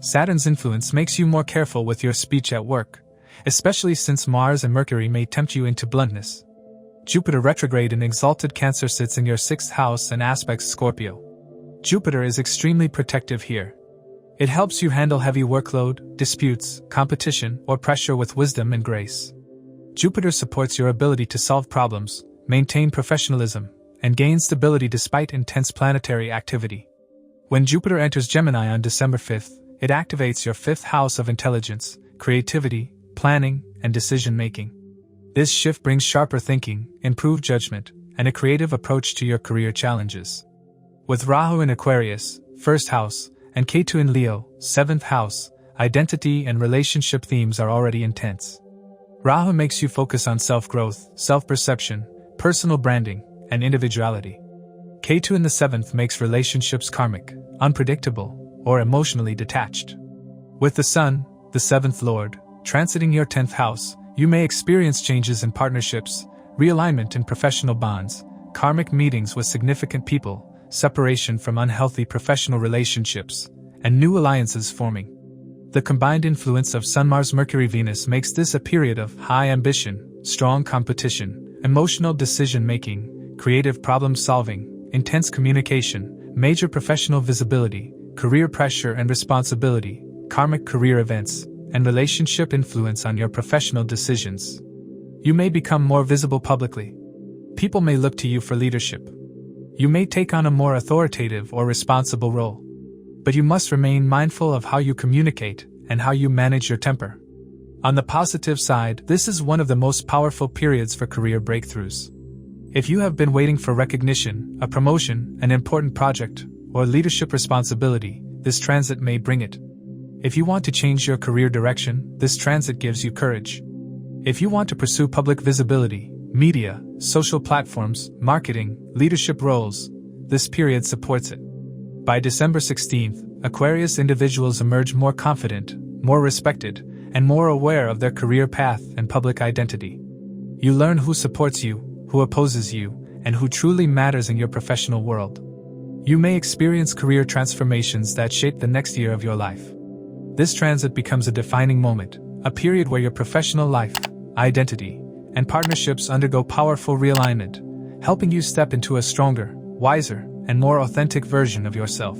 Saturn's influence makes you more careful with your speech at work, especially since Mars and Mercury may tempt you into bluntness. Jupiter retrograde in exalted Cancer sits in your 6th house and aspects Scorpio. Jupiter is extremely protective here. It helps you handle heavy workload, disputes, competition, or pressure with wisdom and grace. Jupiter supports your ability to solve problems, maintain professionalism, and gain stability despite intense planetary activity. When Jupiter enters Gemini on December 5th, it activates your 5th house of intelligence, creativity, planning, and decision-making. This shift brings sharper thinking, improved judgment, and a creative approach to your career challenges. With Rahu in Aquarius, 1st house, and Ketu in Leo, 7th house, identity and relationship themes are already intense. Rahu makes you focus on self-growth, self-perception, personal branding, and individuality. Ketu in the 7th makes relationships karmic, unpredictable, or emotionally detached. With the Sun, the 7th Lord, transiting your 10th house, you may experience changes in partnerships, realignment in professional bonds, karmic meetings with significant people, separation from unhealthy professional relationships, and new alliances forming. The combined influence of Sun-Mars-Mercury-Venus makes this a period of high ambition, strong competition, emotional decision-making, creative problem-solving, intense communication, major professional visibility, career pressure and responsibility, karmic career events, and relationship influence on your professional decisions. You may become more visible publicly. People may look to you for leadership. You may take on a more authoritative or responsible role. But you must remain mindful of how you communicate and how you manage your temper. On the positive side, this is one of the most powerful periods for career breakthroughs. If you have been waiting for recognition, a promotion, an important project, or leadership responsibility, this transit may bring it. If you want to change your career direction, this transit gives you courage. If you want to pursue public visibility, media, social platforms, marketing, leadership roles, this period supports it. By December 16th, Aquarius individuals emerge more confident, more respected, and more aware of their career path and public identity. You learn who supports you, who opposes you, and who truly matters in your professional world. You may experience career transformations that shape the next year of your life. This transit becomes a defining moment, a period where your professional life, identity, and partnerships undergo powerful realignment, helping you step into a stronger, wiser, and more authentic version of yourself.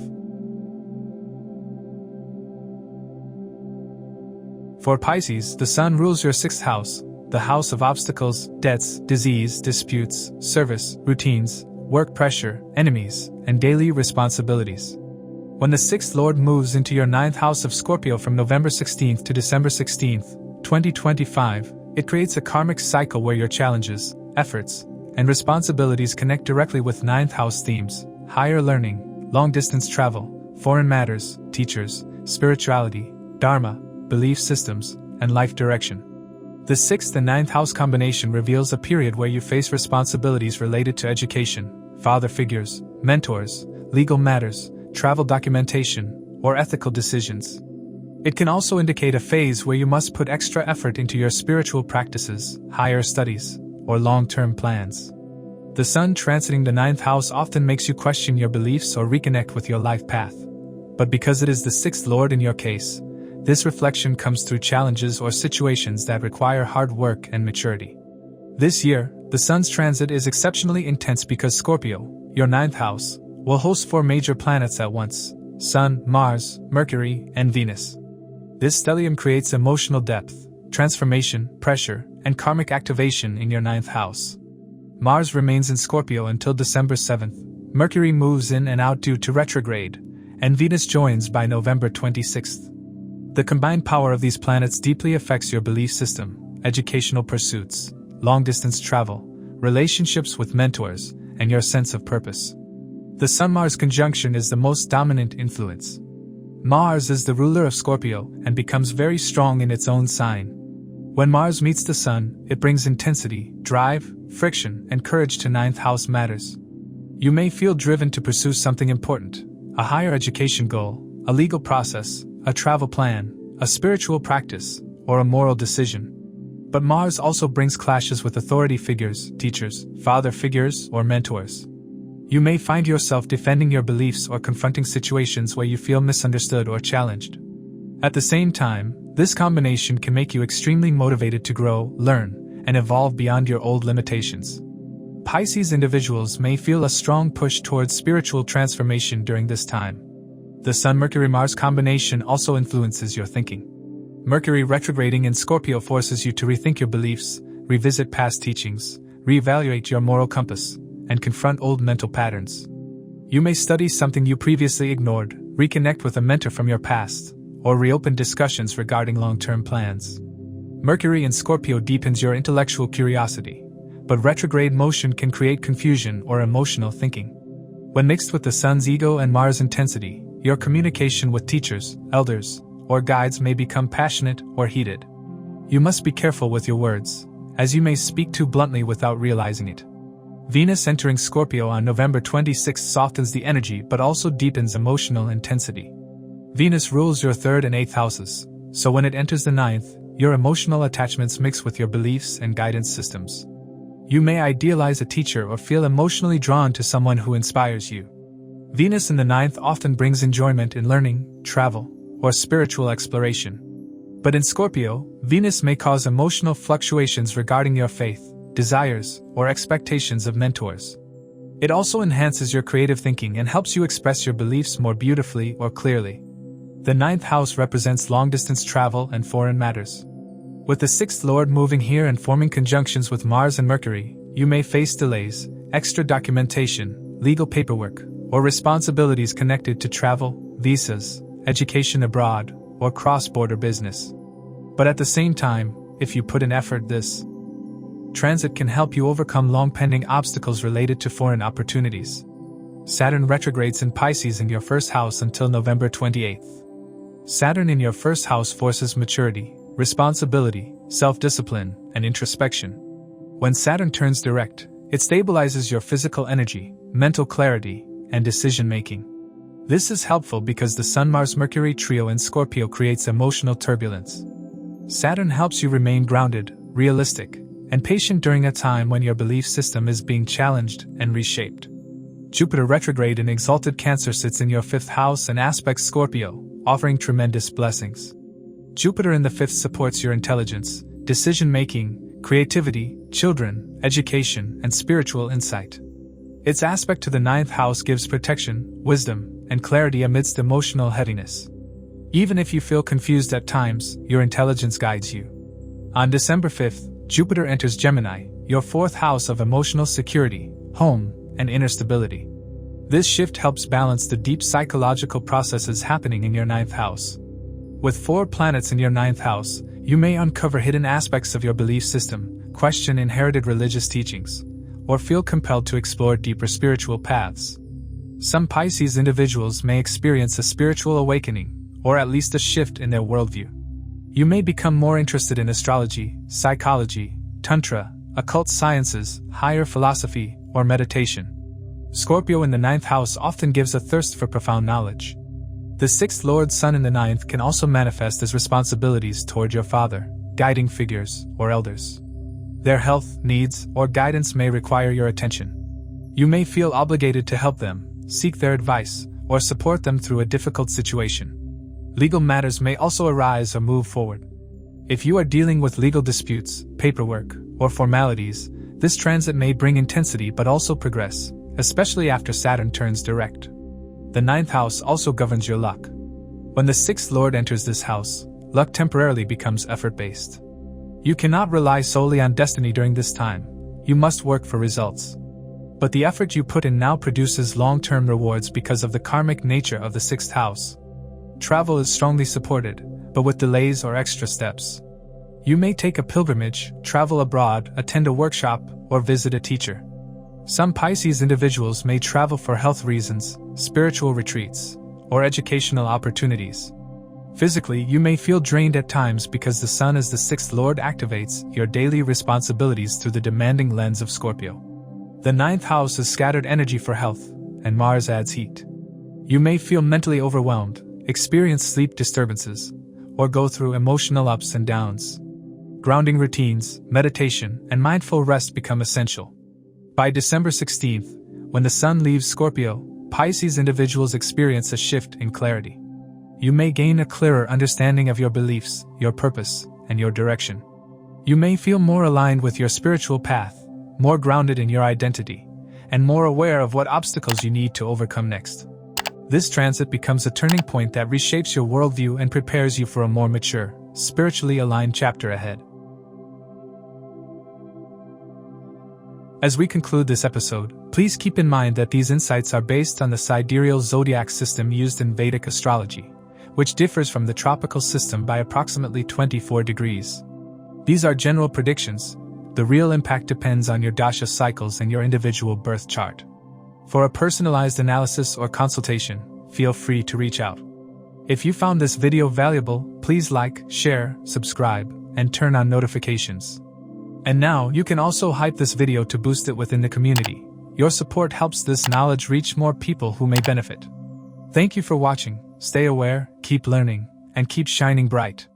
For Pisces, the Sun rules your 6th house, the house of obstacles, debts, disease, disputes, service, routines, work pressure, enemies, and daily responsibilities. When the 6th Lord moves into your 9th house of Scorpio from November 16th to December 16th, 2025, it creates a karmic cycle where your challenges, efforts, and responsibilities connect directly with 9th house themes: higher learning, long-distance travel, foreign matters, teachers, spirituality, dharma, belief systems, and life direction. The 6th and 9th house combination reveals a period where you face responsibilities related to education, father figures, mentors, legal matters, travel documentation, or ethical decisions. It can also indicate a phase where you must put extra effort into your spiritual practices, higher studies, or long-term plans. The Sun transiting the 9th house often makes you question your beliefs or reconnect with your life path. But because it is the 6th Lord in your case, this reflection comes through challenges or situations that require hard work and maturity. This year, the Sun's transit is exceptionally intense because Scorpio, your 9th house, will host 4 major planets at once: Sun, Mars, Mercury, and Venus. This stellium creates emotional depth, transformation, pressure, and karmic activation in your 9th house. Mars remains in Scorpio until December 7th, Mercury moves in and out due to retrograde, and Venus joins by November 26th. The combined power of these planets deeply affects your belief system, educational pursuits, long-distance travel, relationships with mentors, and your sense of purpose. The Sun-Mars conjunction is the most dominant influence. Mars is the ruler of Scorpio and becomes very strong in its own sign. When Mars meets the Sun, it brings intensity, drive, friction, and courage to 9th house matters. You may feel driven to pursue something important: a higher education goal, a legal process, a travel plan, a spiritual practice, or a moral decision. But Mars also brings clashes with authority figures, teachers, father figures, or mentors. You may find yourself defending your beliefs or confronting situations where you feel misunderstood or challenged. At the same time, this combination can make you extremely motivated to grow, learn, and evolve beyond your old limitations. Pisces individuals may feel a strong push towards spiritual transformation during this time. The Sun-Mercury-Mars combination also influences your thinking. Mercury retrograding in Scorpio forces you to rethink your beliefs, revisit past teachings, reevaluate your moral compass, and confront old mental patterns. You may study something you previously ignored, reconnect with a mentor from your past, or reopen discussions regarding long-term plans. Mercury in Scorpio deepens your intellectual curiosity, but retrograde motion can create confusion or emotional thinking. When mixed with the Sun's ego and Mars' intensity, your communication with teachers, elders, or guides may become passionate or heated. You must be careful with your words, as you may speak too bluntly without realizing it. Venus entering Scorpio on November 26 softens the energy but also deepens emotional intensity. Venus rules your 3rd and 8th houses, so when it enters the 9th, your emotional attachments mix with your beliefs and guidance systems. You may idealize a teacher or feel emotionally drawn to someone who inspires you. Venus in the 9th often brings enjoyment in learning, travel, or spiritual exploration. But in Scorpio, Venus may cause emotional fluctuations regarding your faith, desires, or expectations of mentors. It also enhances your creative thinking and helps you express your beliefs more beautifully or clearly. The ninth house represents long-distance travel and foreign matters. With the sixth lord moving here and forming conjunctions with Mars and Mercury, you may face delays, extra documentation, legal paperwork, or responsibilities connected to travel, visas, education abroad, or cross-border business. But at the same time, if you put in effort, this transit can help you overcome long-pending obstacles related to foreign opportunities. Saturn retrogrades in Pisces in your first house until November 28th. Saturn in your first house forces maturity, responsibility, self-discipline, and introspection. When Saturn turns direct, it stabilizes your physical energy, mental clarity, and decision-making. This is helpful because the Sun-Mars-Mercury trio in Scorpio creates emotional turbulence. Saturn helps you remain grounded, realistic, and patient during a time when your belief system is being challenged and reshaped. Jupiter retrograde in exalted Cancer sits in your fifth house and aspects Scorpio, offering tremendous blessings. Jupiter in the fifth supports your intelligence, decision-making, creativity, children, education, and spiritual insight. Its aspect to the ninth house gives protection, wisdom, and clarity amidst emotional heaviness. Even if you feel confused at times, your intelligence guides you. On December 5th, Jupiter enters Gemini, your fourth house of emotional security, home, and inner stability. This shift helps balance the deep psychological processes happening in your ninth house. With 4 planets in your ninth house, you may uncover hidden aspects of your belief system, question inherited religious teachings, or feel compelled to explore deeper spiritual paths. Some Pisces individuals may experience a spiritual awakening, or at least a shift in their worldview. You may become more interested in astrology, psychology, tantra, occult sciences, higher philosophy, or meditation. Scorpio in the ninth house often gives a thirst for profound knowledge. The sixth lord sun in the ninth can also manifest as responsibilities toward your father, guiding figures, or elders. Their health, needs, or guidance may require your attention. You may feel obligated to help them, seek their advice, or support them through a difficult situation. Legal matters may also arise or move forward. If you are dealing with legal disputes, paperwork, or formalities, this transit may bring intensity but also progress, especially after Saturn turns direct. The ninth house also governs your luck. When the sixth lord enters this house, luck temporarily becomes effort-based. You cannot rely solely on destiny during this time. You must work for results. But the effort you put in now produces long-term rewards because of the karmic nature of the sixth house. Travel is strongly supported, but with delays or extra steps. You may take a pilgrimage, travel abroad, attend a workshop, or visit a teacher. Some Pisces individuals may travel for health reasons, spiritual retreats, or educational opportunities. Physically, you may feel drained at times because the sun as the sixth lord activates your daily responsibilities through the demanding lens of Scorpio. The ninth house is scattered energy for health, and Mars adds heat. You may feel mentally overwhelmed, experience sleep disturbances, or go through emotional ups and downs. Grounding routines, meditation, and mindful rest become essential. By December 16th, when the sun leaves Scorpio, Pisces individuals experience a shift in clarity. You may gain a clearer understanding of your beliefs, your purpose, and your direction. You may feel more aligned with your spiritual path, more grounded in your identity, and more aware of what obstacles you need to overcome next. This transit becomes a turning point that reshapes your worldview and prepares you for a more mature, spiritually aligned chapter ahead. As we conclude this episode, please keep in mind that these insights are based on the Sidereal Zodiac system used in Vedic astrology, which differs from the tropical system by approximately 24 degrees. These are general predictions. The real impact depends on your dasha cycles and your individual birth chart. For a personalized analysis or consultation, feel free to reach out. If you found this video valuable, please like, share, subscribe, and turn on notifications. And now, you can also hype this video to boost it within the community. Your support helps this knowledge reach more people who may benefit. Thank you for watching. Stay aware, keep learning, and keep shining bright.